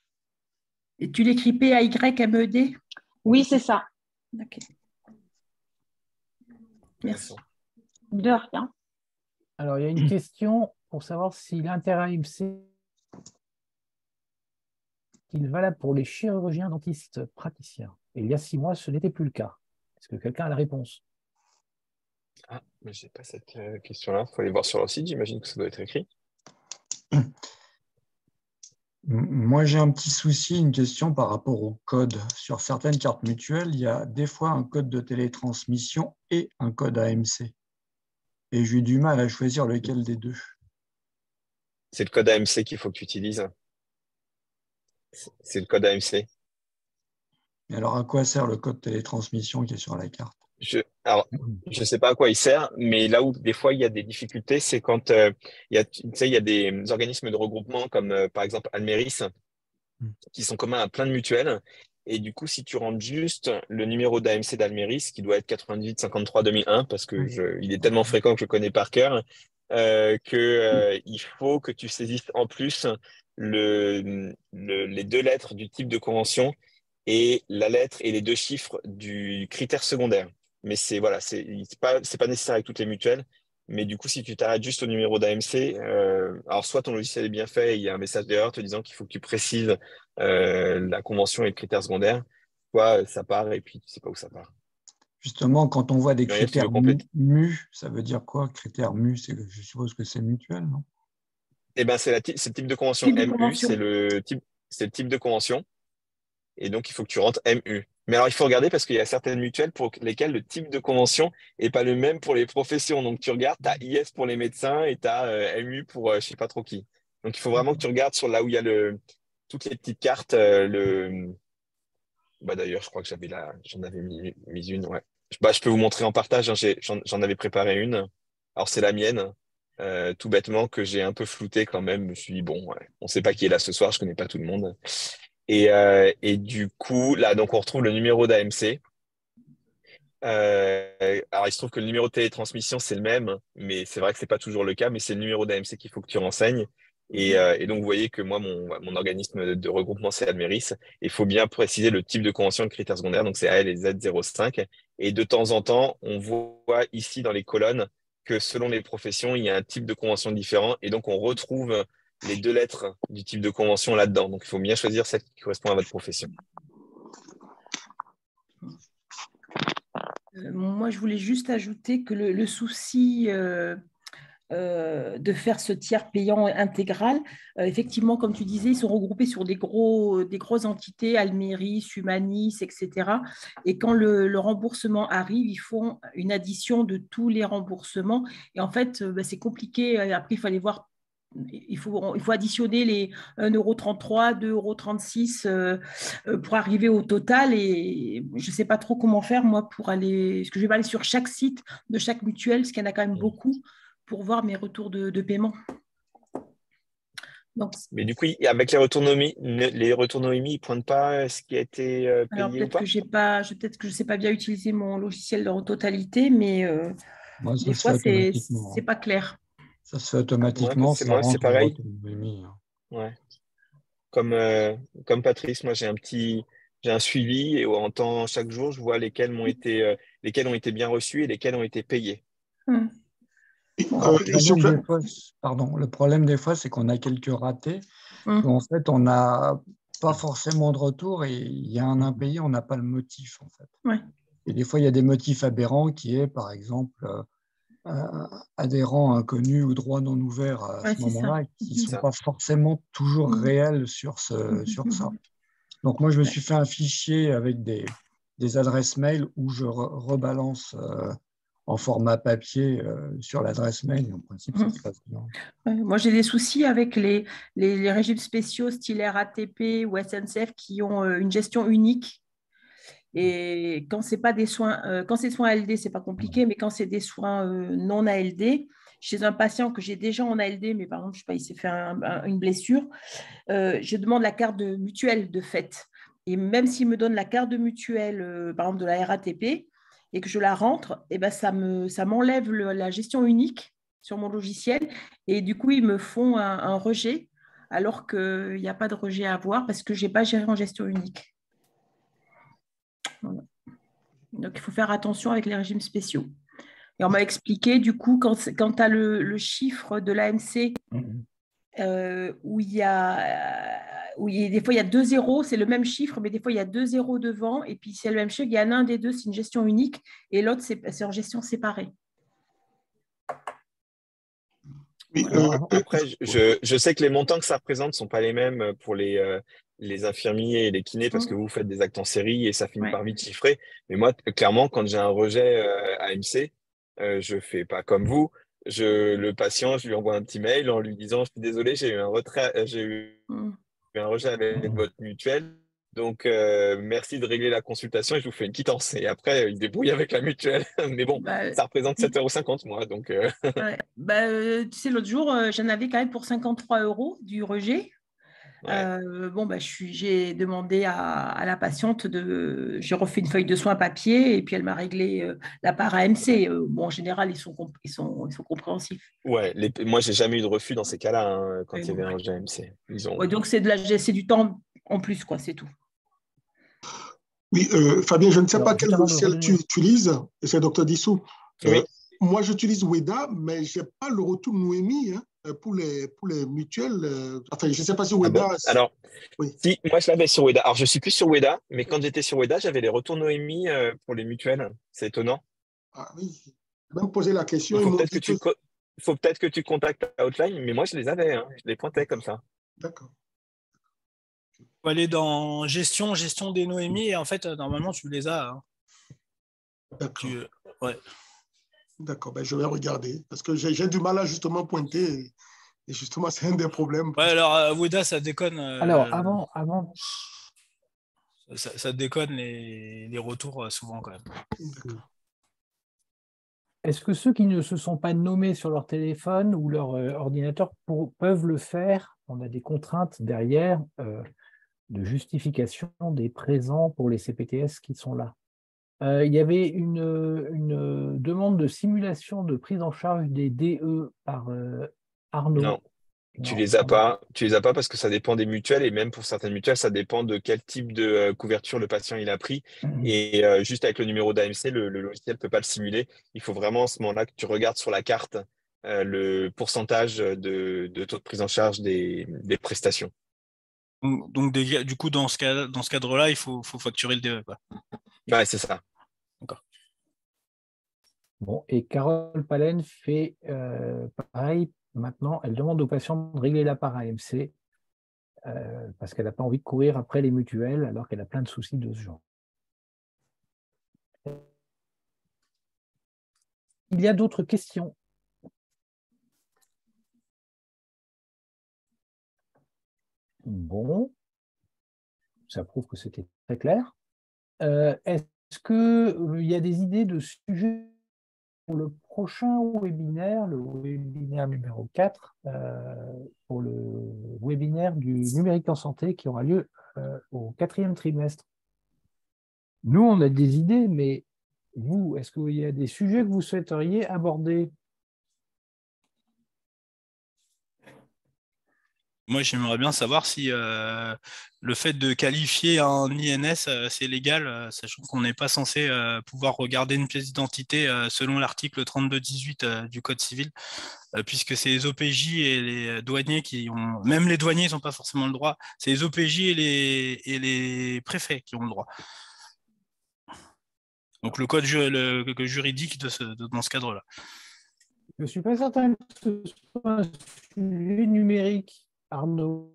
Et tu l'écris PAYMED? Oui, c'est ça. Ok. Merci. De rien. Alors, il y a une question pour savoir si l'inter-AMC est valable pour les chirurgiens dentistes praticiens. Et il y a 6 mois, ce n'était plus le cas. Est-ce que quelqu'un a la réponse? Ah, mais je n'ai pas cette question-là. Il faut aller voir sur leur site, j'imagine que ça doit être écrit. Moi, j'ai un petit souci, une question par rapport au code. Sur certaines cartes mutuelles, il y a des fois un code de télétransmission et un code AMC. Et j'ai du mal à choisir lequel des deux. C'est le code AMC qu'il faut que tu utilises. C'est le code AMC. Et alors, à quoi sert le code télétransmission qui est sur la carte? Je ne sais pas à quoi il sert, mais là où des fois il y a des difficultés, c'est quand il y a des organismes de regroupement comme par exemple Almeris qui sont communs à plein de mutuelles. Et du coup, si tu rentres juste le numéro d'AMC d'Almeris, qui doit être 98 53 2001, parce que il est tellement fréquent que je connais par cœur, il faut que tu saisisses en plus les 2 lettres du type de convention et la lettre et les 2 chiffres du critère secondaire. Mais c'est pas nécessaire avec toutes les mutuelles. Mais du coup, si tu t'arrêtes juste au numéro d'AMC, alors soit ton logiciel est bien fait et il y a un message d'erreur te disant qu'il faut que tu précises la convention et le critère secondaire, soit ça part et puis tu sais pas où ça part. Justement, quand on voit des Muriel, critères MU, ça veut dire quoi? Critères MU, je suppose que c'est mutuel, non? Eh ben, c'est le type de convention. MU, c'est le type de convention. Et donc, il faut que tu rentres MU. Mais alors, il faut regarder parce qu'il y a certaines mutuelles pour lesquelles le type de convention n'est pas le même pour les professions. Donc, tu regardes, tu as IS pour les médecins et tu as MU pour je ne sais pas trop qui. Donc, il faut vraiment que tu regardes sur là où il y a toutes les petites cartes. D'ailleurs, je crois que j'en avais mis une. Ouais. Je peux vous montrer en partage. J'en avais préparé une. Alors, c'est la mienne. Tout bêtement, que j'ai un peu flouté quand même. Je me suis dit, bon, ouais, on ne sait pas qui est là ce soir, je ne connais pas tout le monde. Et du coup, là, donc on retrouve le numéro d'AMC. Alors, il se trouve que le numéro de télétransmission, c'est le même, mais c'est vrai que ce n'est pas toujours le cas, mais c'est le numéro d'AMC qu'il faut que tu renseignes. Et donc, vous voyez que moi, mon organisme de regroupement, c'est Almeris. Il faut bien préciser le type de convention et le critère secondaire, donc c'est AL et Z05. Et de temps en temps, on voit ici dans les colonnes que selon les professions, il y a un type de convention différent. Et donc, on retrouve les 2 lettres du type de convention là-dedans. Donc, il faut bien choisir celle qui correspond à votre profession. Moi, je voulais juste ajouter que le souci de faire ce tiers payant intégral. Effectivement, comme tu disais, ils sont regroupés sur des grosses entités, Almeris, Humanis, etc. Et quand le remboursement arrive, ils font une addition de tous les remboursements. Et en fait, c'est compliqué. Après, il faut aller voir. Il faut additionner les 1,33 €, 2,36 € pour arriver au total. Et je ne sais pas trop comment faire, moi, pour aller. Parce que je vais aller sur chaque site de chaque mutuelle, parce qu'il y en a quand même beaucoup, pour voir mes retours de paiement. Donc, mais du coup, avec les retours Noémie, ils ne pointent pas ce qui a été alors payé ou peut-être pas? peut-être que je ne sais pas bien utiliser mon logiciel en totalité, mais Moi, ça des se fois, fait automatiquement. c'est pas clair. Ça se fait automatiquement, ça Moi, c'est rentre au pareil. retour Noémie. Ouais. Comme Patrice, moi, j'ai un suivi et en temps, chaque jour, je vois lesquels ont été bien reçus et lesquels ont été payés. Le problème des fois, c'est qu'on a quelques ratés. En fait, on n'a pas forcément de retour et il y a un impayé, on n'a pas le motif. En fait. Ouais. Et des fois, il y a des motifs aberrants qui est, par exemple, adhérents inconnus ou droits non ouverts à ce moment-là, qui ne sont pas forcément toujours réels sur ça. Donc, moi, je me suis fait un fichier avec des adresses mail où je rebalance en format papier sur l'adresse mail. En principe, ça se passe bien. Moi, j'ai des soucis avec les régimes spéciaux style RATP ou SNCF qui ont une gestion unique. Et quand c'est pas des soins, quand c'est soins ALD, c'est pas compliqué, mais quand c'est des soins non ALD, chez un patient que j'ai déjà en ALD, mais par exemple, je sais pas, il s'est fait une blessure, je demande la carte de mutuelle de fait. Et même s'il me donne la carte de mutuelle, par exemple de la RATP, et que je la rentre, et ben ça m'enlève la gestion unique sur mon logiciel. Et du coup, ils me font un rejet, alors qu'il n'y a pas de rejet à avoir parce que je n'ai pas géré en gestion unique. Voilà. Donc, il faut faire attention avec les régimes spéciaux. Et on m'a expliqué, du coup, quand tu as le chiffre de l'AMC, où des fois il y a 2 zéros, c'est le même chiffre, mais des fois il y a 2 zéros devant, et puis c'est le même chiffre, il y en a un des deux, c'est une gestion unique, et l'autre, c'est en gestion séparée. Après, je sais que les montants que ça représente ne sont pas les mêmes pour les infirmiers et les kinés parce que vous faites des actes en série et ça finit par vite chiffrer. Mais moi, clairement, quand j'ai un rejet AMC, je ne fais pas comme vous. Le patient, je lui envoie un petit mail en lui disant « Je suis désolé, j'ai eu un rejet avec votre mutuelle. Donc, merci de régler la consultation et je vous fais une quittance. » Et après, il débrouille avec la mutuelle. Mais bon, ça représente 7,50 €, moi. Donc, tu sais, l'autre jour, j'en avais quand même pour 53 € du rejet. J'ai demandé à la patiente j'ai refait une feuille de soins papier et puis elle m'a réglé la part AMC. En général, ils sont compréhensifs. Ouais, moi, j'ai jamais eu de refus dans ces cas-là quand il y avait un rejet AMC. Donc, c'est du temps en plus, quoi, c'est tout. Oui, Fabien, je ne sais pas quel logiciel tu utilises, et c'est Dr Dissou. Oui. Moi, j'utilise Weda, mais je n'ai pas le retour Noémie pour les mutuelles. Enfin, je ne sais pas si Weda… Alors, si, moi, je l'avais sur Weda. Alors, je ne suis plus sur Weda, mais quand j'étais sur Weda, j'avais les retours Noémie pour les mutuelles. C'est étonnant. Ah oui, j'ai même posé la question. Il faut peut-être que tu contactes Outline, mais moi, je les avais. Je les pointais comme ça. D'accord. Il faut aller dans gestion des Noémie, et en fait, normalement, tu les as. D'accord. Ouais. D'accord, je vais regarder parce que j'ai du mal à justement pointer et justement c'est un des problèmes. Ouais, alors Weda, ça déconne. Alors avant. Ça déconne les retours souvent quand même. D'accord. Est-ce que ceux qui ne se sont pas nommés sur leur téléphone ou leur ordinateur peuvent le faire? On a des contraintes derrière de justification des présents pour les CPTS qui sont là. Il y avait une demande de simulation de prise en charge des DE par Arnaud. Non, tu les as pas parce que ça dépend des mutuelles et même pour certaines mutuelles, ça dépend de quel type de couverture le patient il a pris. Et juste avec le numéro d'AMC, le logiciel ne peut pas le simuler. Il faut vraiment à ce moment-là que tu regardes sur la carte le pourcentage de taux de prise en charge des prestations. Donc du coup, dans ce cadre-là, il faut facturer le DE, quoi. Ouais, c'est ça. D'accord. Bon, et Carole Palen fait pareil. Maintenant, elle demande aux patients de régler la part AMC parce qu'elle n'a pas envie de courir après les mutuelles alors qu'elle a plein de soucis de ce genre. Il y a d'autres questions? Bon, ça prouve que c'était très clair. Est-ce qu'il y a des idées de sujets pour le prochain webinaire, le webinaire numéro 4, pour le webinaire du numérique en santé qui aura lieu au 4e trimestre? Nous, on a des idées, mais vous, est-ce qu'il y a des sujets que vous souhaiteriez aborder? Moi, j'aimerais bien savoir si le fait de qualifier un INS, c'est légal, sachant qu'on n'est pas censé pouvoir regarder une pièce d'identité selon l'article 3218 du Code civil, puisque c'est les OPJ et les douaniers qui ont... Même les douaniers, ils n'ont pas forcément le droit. C'est les OPJ et les préfets qui ont le droit. Donc le code juridique dans ce cadre-là. Je ne suis pas certain que ce soit un sujet numérique, Arnaud.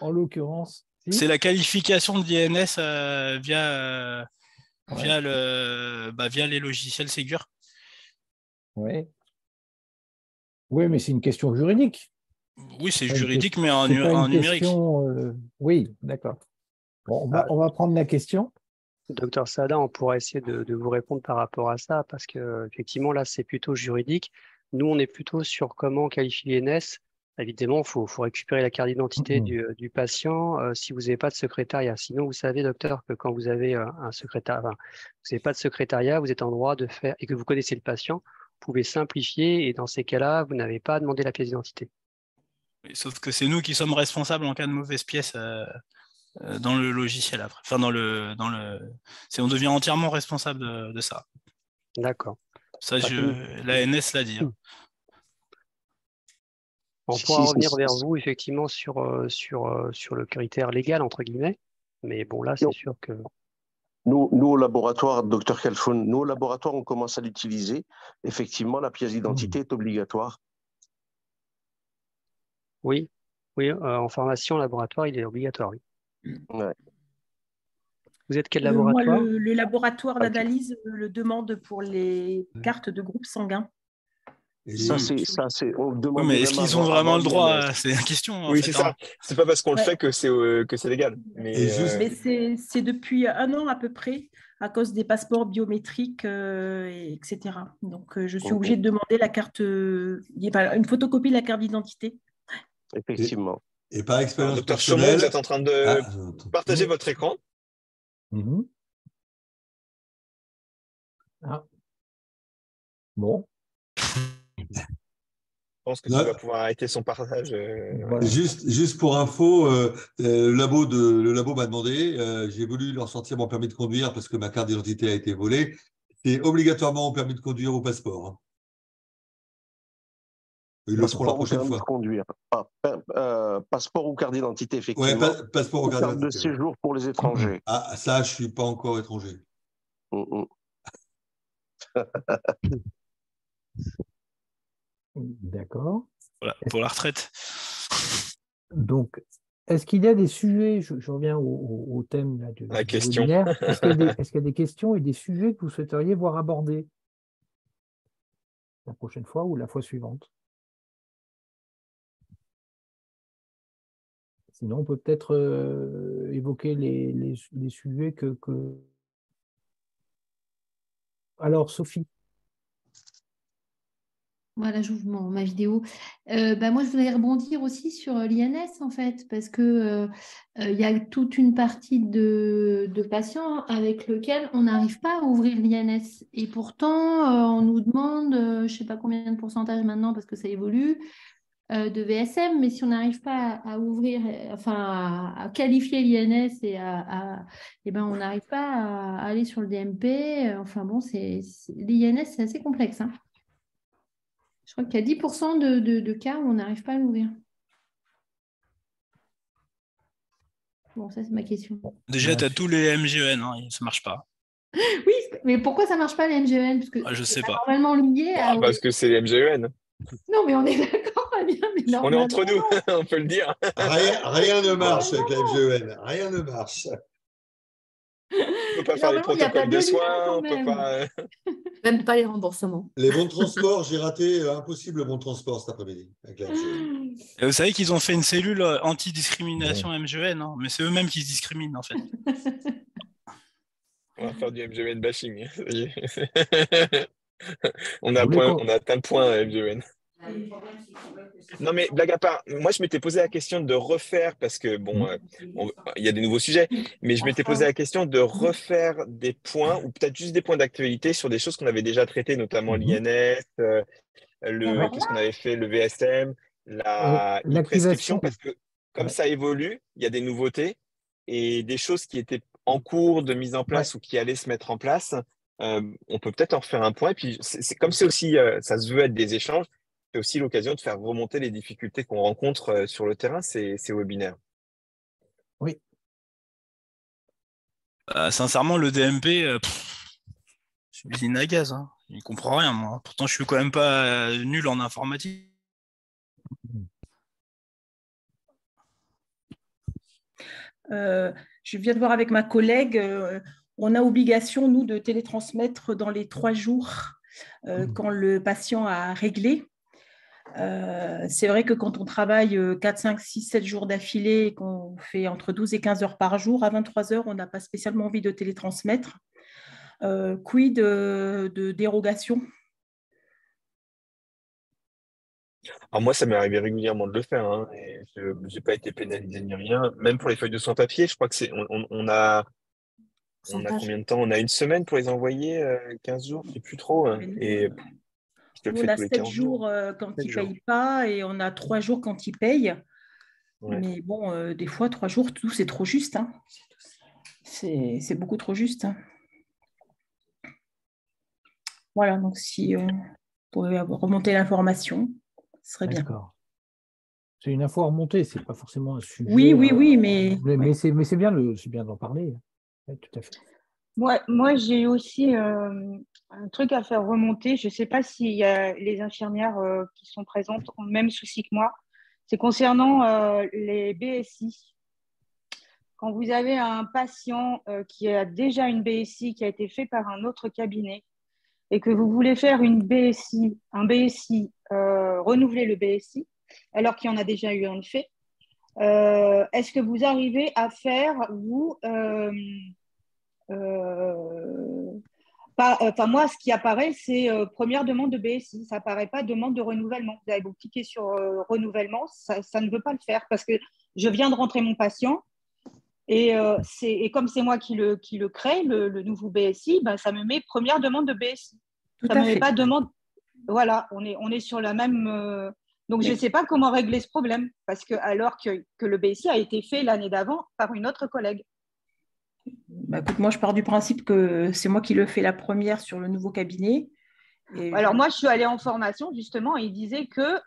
En l'occurrence. Si. C'est la qualification de l'INS via les logiciels Ségur. Oui. Oui, mais c'est une question juridique. Oui, c'est juridique, mais en numérique. Oui, d'accord. Bon, on va prendre la question. Docteur Sada, on pourra essayer de vous répondre par rapport à ça, parce que effectivement là, c'est plutôt juridique. Nous, on est plutôt sur comment qualifier l'INS. Évidemment, il faut récupérer la carte d'identité du patient si vous n'avez pas de secrétariat. Sinon, vous savez, docteur, que quand vous avez un secrétariat, vous n'avez pas de secrétariat, vous êtes en droit de faire, et que vous connaissez le patient, vous pouvez simplifier, et dans ces cas-là, vous n'avez pas à demander la pièce d'identité. Sauf que c'est nous qui sommes responsables en cas de mauvaise pièce dans le logiciel après. Enfin, on devient entièrement responsable de ça. D'accord. Ça, l'ANS l'a dit. On pourra revenir vers vous effectivement sur le critère légal, entre guillemets. Mais bon, là, c'est sûr que... Nous, au laboratoire, docteur Kalfoun, nous, au laboratoire, on commence à l'utiliser. Effectivement, la pièce d'identité est obligatoire. Oui, en formation, laboratoire, il est obligatoire, oui. Ouais. Vous êtes quel laboratoire? Moi, le laboratoire d'analyse le demande pour les cartes de groupe sanguin. Ça, c'est. Oui, mais est-ce qu'ils ont vraiment le droit? C'est la question. Oui, c'est ça. C'est pas parce qu'on le fait que c'est légal. Mais c'est depuis 1 an à peu près, à cause des passeports biométriques, etc. Donc, je suis obligée de demander la carte, une photocopie de la carte d'identité. Effectivement. Et par expérience docteur personnelle... Chaumont, vous êtes en train de partager votre écran. Ah. Bon. Je pense que tu vas pouvoir arrêter son partage. Voilà. Juste pour info, le labo m'a demandé, j'ai voulu leur sortir mon permis de conduire parce que ma carte d'identité a été volée. C'est obligatoirement au permis de conduire au passeport. Hein. Ils le feront la prochaine fois. Conduire. Passeport ou carte d'identité, effectivement. Oui, passeport ou carte d'identité. De séjour pour les étrangers. Ah, ça, je ne suis pas encore étranger. D'accord. Voilà, pour la retraite. Donc, est-ce qu'il y a des sujets, je reviens au thème là, du webinaire, est-ce qu'il y a des questions et des sujets que vous souhaiteriez voir abordés la prochaine fois ou la fois suivante? Sinon, on peut peut-être évoquer les sujets que... Alors, Sophie. Voilà, j'ouvre ma vidéo. Moi, je voulais rebondir aussi sur l'INS, en fait, parce que il y a toute une partie de patients avec lesquels on n'arrive pas à ouvrir l'INS. Et pourtant, on nous demande, je ne sais pas combien de pourcentage maintenant, parce que ça évolue, de VSM, mais si on n'arrive pas à ouvrir, enfin, à qualifier l'INS on n'arrive pas à aller sur le DMP. Enfin bon, l'INS, c'est assez complexe, hein. Je crois qu'il y a 10% de cas où on n'arrive pas à l'ouvrir. Bon, ça, c'est ma question. Déjà, tu as tous les MGEN, hein, ça ne marche pas. Oui, mais pourquoi ça ne marche pas les MGEN? Parce que Je c'est sais pas. normalement lié à... Parce que c'est les MGEN. Non, mais on est d'accord, Fabien, mais On est normalement... entre nous, on peut le dire. Rien ne marche avec la FGEN. Rien ne marche. On ne peut pas faire les Normalement, il n'y a pas protocoles de de lien soins, quand on peut même. pas. Même pas les remboursements. Les bons de transport, j'ai raté impossible le bon de transport cet après-midi avec la FGEN. Et vous savez qu'ils ont fait une cellule anti-discrimination MGN, hein, mais c'est eux-mêmes qui se discriminent en fait. On va faire du MGN bashing. Ça y est. On a atteint le point MGN. Non, mais blague à part, moi je m'étais posé la question de refaire, parce que bon, il y a des nouveaux sujets, mais je m'étais posé la question de refaire des points, ou peut-être juste des points d'actualité sur des choses qu'on avait déjà traitées, notamment l'INS, qu'est-ce qu'on avait fait, le VSM, la e-prescription, L'activation. parce que comme ça évolue, il y a des nouveautés et des choses qui étaient en cours de mise en place ou qui allaient se mettre en place. On peut peut-être en refaire un point. Et puis, comme c'est aussi, ça se veut être des échanges, c'est aussi l'occasion de faire remonter les difficultés qu'on rencontre sur le terrain, ces webinaires. Oui. Sincèrement, le DMP, c'est une usine à gaz. Hein. Il ne comprend rien, moi. Pourtant, je suis quand même pas nul en informatique. Je viens de voir avec ma collègue, on a obligation, nous, de télétransmettre dans les 3 jours quand le patient a réglé. C'est vrai que quand on travaille 4, 5, 6, 7 jours d'affilée et qu'on fait entre 12 et 15 heures par jour, à 23 heures, on n'a pas spécialement envie de télétransmettre. Quid de dérogation? Alors moi, ça m'est arrivé régulièrement de le faire, hein, et je n'ai pas été pénalisé ni rien. Même pour les feuilles de sans papier, je crois que on a combien de temps? On a une semaine pour les envoyer, 15 jours, je ne sais plus trop. Hein, et je te le Nous, fais on a tous les 7 15 jours quand ils ne payent pas et on a 3 jours quand ils payent. Ouais. Mais bon, des fois, 3 jours, tout, c'est trop juste. Hein. C'est beaucoup trop juste. Hein. Voilà, donc si on pouvait remonter l'information, ce serait bien. D'accord. C'est une info à remonter, c'est pas forcément un sujet. Oui, mais c'est bien d'en parler. Ouais, tout à fait. Moi j'ai aussi un truc à faire remonter. Je ne sais pas s'il y a les infirmières qui sont présentes ont le même souci que moi. C'est concernant les BSI. Quand vous avez un patient qui a déjà une BSI qui a été fait par un autre cabinet et que vous voulez faire un BSI, renouveler le BSI, alors qu'il y en a déjà eu un fait, est-ce que vous arrivez à faire, vous, moi, ce qui apparaît, c'est première demande de BSI. Ça n'apparaît pas demande de renouvellement. Vous avez beau cliquer sur renouvellement, ça ne veut pas le faire parce que je viens de rentrer mon patient et comme c'est moi qui le crée, le nouveau BSI, ben, ça me met première demande de BSI. Ça ne me met pas demande. Voilà, on est sur la même. Donc, je ne sais pas comment régler ce problème parce que alors que le BSI a été fait l'année d'avant par une autre collègue. Bah, écoute, moi, je pars du principe que c'est moi qui le fais la première sur le nouveau cabinet. Alors, moi, je suis allée en formation, justement, et il disait qu'il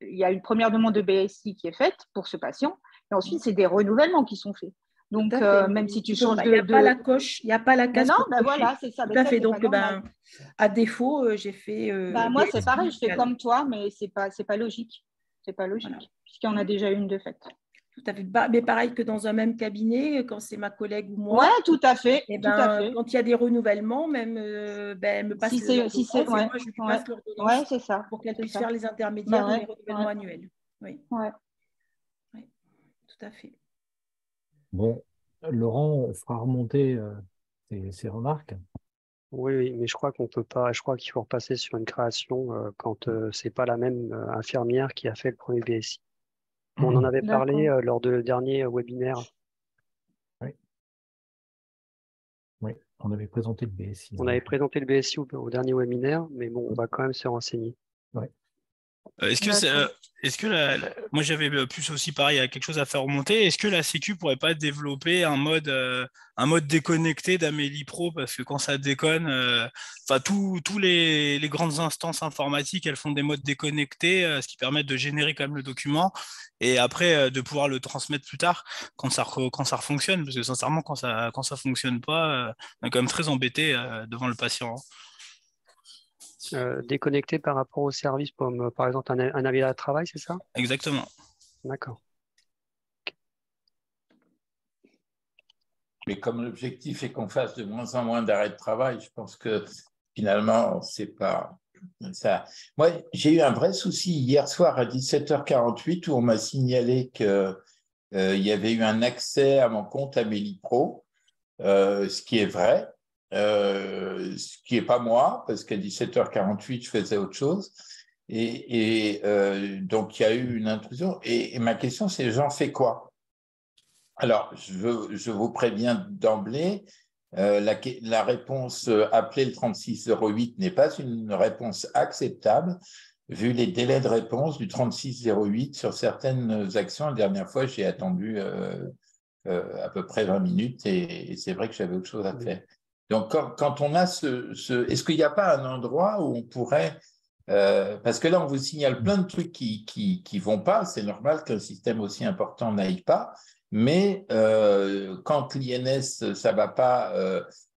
y a une première demande de BSI qui est faite pour ce patient, et ensuite, c'est des renouvellements qui sont faits. Donc, même si tu changes il n'y a pas la coche, il n'y a pas la case. Non, ben voilà, c'est ça. Tout à fait. Donc, à défaut, j'ai fait. Moi, c'est pareil, je fais comme toi, mais ce n'est pas logique. C'est pas logique, puisqu'il y en a déjà une de faite. Tout à fait. Mais pareil que dans un même cabinet, quand c'est ma collègue ou moi. Oui, tout à fait. Et tout à fait. Quand il y a des renouvellements, même, elle me passe moi, je lui passe l'ordonnance c'est ça. Pour qu'elle puisse faire les intermédiaires et les renouvellements annuels. Oui. Ouais. Tout à fait. Bon, Laurent fera remonter ces remarques. Oui, mais je crois qu'on peut pas. Je crois qu'il faut repasser sur une création quand c'est pas la même infirmière qui a fait le premier BSI. On en avait parlé lors de dernier webinaire. Oui, on avait présenté le BSI. On avait présenté le BSI au dernier webinaire, mais bon, on va quand même se renseigner. Oui. Est-ce que moi j'avais plus aussi pareil, il y a quelque chose à faire remonter. Est-ce que la Sécu pourrait pas développer un mode déconnecté d'Amélie Pro parce que quand ça déconne, enfin tous les grandes instances informatiques elles font des modes déconnectés, ce qui permet de générer quand même le document et après de pouvoir le transmettre plus tard quand ça refonctionne parce que sincèrement quand ça fonctionne pas, on est quand même très embêté devant le patient. Déconnecté par rapport au service, comme par exemple un avis à travail, c'est ça? Exactement. D'accord. Mais comme l'objectif est qu'on fasse de moins en moins d'arrêts de travail, je pense que finalement, c'est pas ça. Moi, j'ai eu un vrai souci hier soir à 17h48 où on m'a signalé qu'il y avait eu un accès à mon compte Amélie Pro, ce qui est vrai. Ce qui n'est pas moi, parce qu'à 17h48, je faisais autre chose. Et donc, il y a eu une intrusion. Et ma question, c'est j'en fais quoi? Alors, je vous préviens d'emblée, la réponse appelée le 3608 n'est pas une réponse acceptable, vu les délais de réponse du 3608 sur certaines actions. La dernière fois, j'ai attendu à peu près 20 minutes et c'est vrai que j'avais autre chose à faire. Donc, quand on a est-ce qu'il n'y a pas un endroit où on pourrait, parce que là, on vous signale plein de trucs qui vont pas, c'est normal qu'un système aussi important n'aille pas, mais quand l'INS, ça va pas,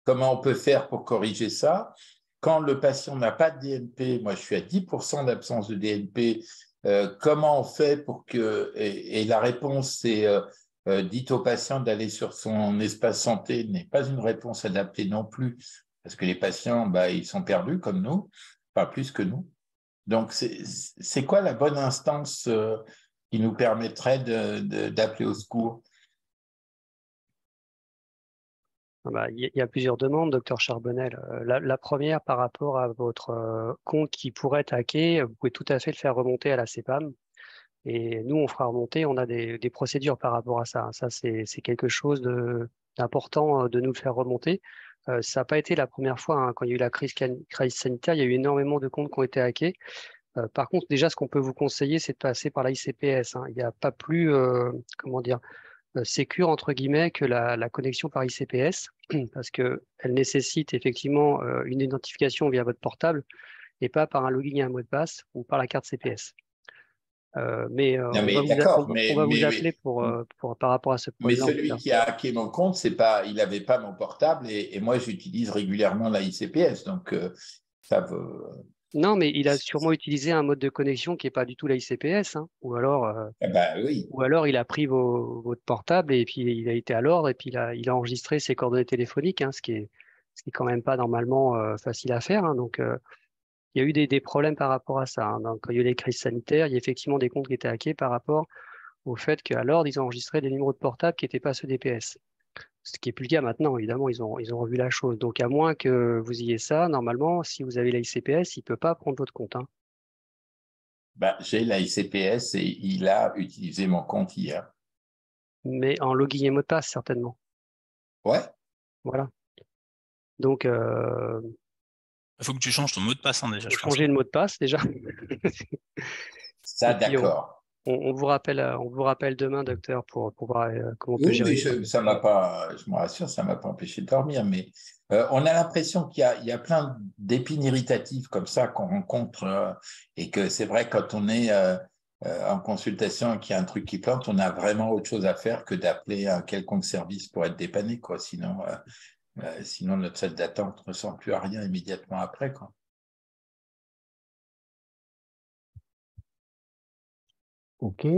comment on peut faire pour corriger ça? Quand le patient n'a pas de DNP, moi je suis à 10% d'absence de DNP, comment on fait pour que, et la réponse c'est dites au patient d'aller sur son espace santé n'est pas une réponse adaptée non plus, parce que les patients, ils sont perdus comme nous, pas plus que nous. Donc, c'est quoi la bonne instance qui nous permettrait d'appeler au secours? Il y a plusieurs demandes, docteur Charbonnel. La première, par rapport à votre compte qui pourrait être hacké, vous pouvez tout à fait le faire remonter à la CEPAM. Et nous, on fera remonter, on a des procédures par rapport à ça. Ça, c'est quelque chose d'important de nous le faire remonter. Ça n'a pas été la première fois, hein. Quand il y a eu la crise sanitaire, il y a eu énormément de comptes qui ont été hackés. Par contre, déjà, ce qu'on peut vous conseiller, c'est de passer par la ICPS, hein. Il n'y a pas plus, comment dire, sécure, entre guillemets, que la connexion par ICPS, parce qu'elle nécessite effectivement une identification via votre portable et pas par un login et un mot de passe ou par la carte CPS. On va vous appeler par rapport à ce problème. Mais celui qui a hacké mon compte, il n'avait pas mon portable et moi j'utilise régulièrement la ICPS, donc ça veut. Non, mais il a sûrement utilisé un mode de connexion qui n'est pas du tout la ICPS, hein, ou alors il a pris votre portable et puis il a été à l'ordre et puis il a enregistré ses coordonnées téléphoniques, hein, ce qui est quand même pas normalement facile à faire, hein, donc. Il y a eu des problèmes par rapport à ça, hein. Donc, quand il y a eu les crises sanitaires, il y a effectivement des comptes qui étaient hackés par rapport au fait qu'à l'ordre, ils ont enregistré des numéros de portable qui n'étaient pas ceux des PS. Ce qui n'est plus le cas maintenant, évidemment, ils ont revu la chose. Donc, à moins que vous ayez ça, normalement, si vous avez la ICPS, il ne peut pas prendre votre compte, hein. J'ai la ICPS et il a utilisé mon compte hier. Mais en login et mot de passe, certainement. Ouais. Voilà. Donc, il faut que tu changes ton mot de passe, hein, déjà. Changer le mot de passe, déjà. Ça, d'accord. On vous rappelle demain, docteur, pour voir comment on peut gérer ça. Ça m'a pas, je me rassure, ça ne m'a pas empêché de dormir, mais on a l'impression qu'il y a plein d'épines irritatives comme ça qu'on rencontre et que c'est vrai, quand on est en consultation et qu'il y a un truc qui plante, on a vraiment autre chose à faire que d'appeler un quelconque service pour être dépanné, quoi. Sinon, notre salle d'attente ne ressemble plus à rien immédiatement après, quoi. OK.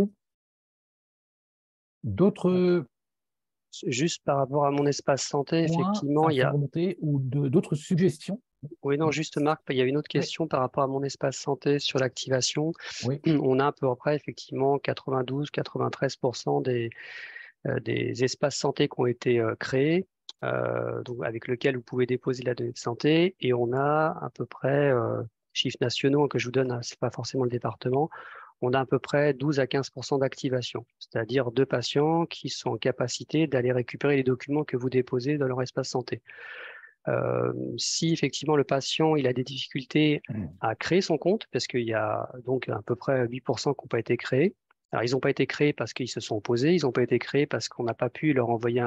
D'autres. Juste par rapport à mon espace santé, effectivement, il y a ou d'autres suggestions? Oui, non, juste Marc, il y a une autre question par rapport à mon espace santé sur l'activation. Oui. On a à peu près effectivement 92-93% des espaces santé qui ont été créés, donc avec lesquels vous pouvez déposer la donnée de santé, et on a à peu près, chiffres nationaux que je vous donne, ce n'est pas forcément le département, on a à peu près 12 à 15% d'activation, c'est-à-dire 2 patients qui sont en capacité d'aller récupérer les documents que vous déposez dans leur espace santé. Si effectivement le patient il a des difficultés à créer son compte, parce qu'il y a donc à peu près 8% qui n'ont pas été créés. Alors, ils n'ont pas été créés parce qu'ils se sont opposés, ils n'ont pas été créés parce qu'on n'a pas pu leur envoyer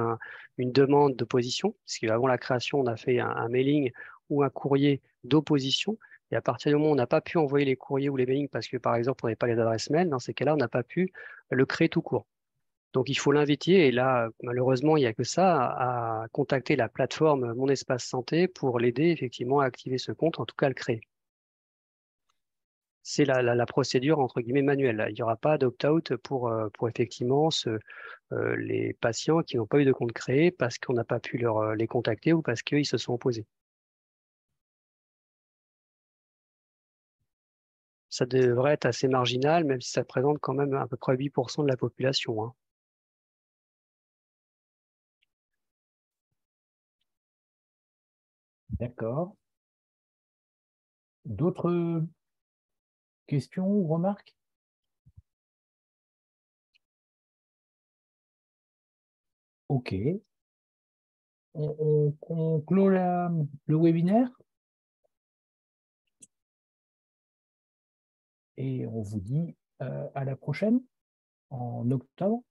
une demande d'opposition, parce qu'avant la création, on a fait un mailing ou un courrier d'opposition. Et à partir du moment où on n'a pas pu envoyer les courriers ou les mailings parce que, par exemple, on n'avait pas les adresses mail, dans ces cas-là, on n'a pas pu le créer tout court. Donc, il faut l'inviter. Et là, malheureusement, il n'y a que ça à contacter la plateforme Mon Espace Santé pour l'aider effectivement à activer ce compte, en tout cas à le créer. C'est la procédure entre guillemets manuelle. Il n'y aura pas d'opt-out pour effectivement les patients qui n'ont pas eu de compte créé parce qu'on n'a pas pu les contacter ou parce qu'ils se sont opposés. Ça devrait être assez marginal, même si ça représente quand même à peu près 8% de la population, hein. D'accord. D'autres questions ou remarques? OK. On clôt le webinaire et on vous dit à la prochaine en octobre.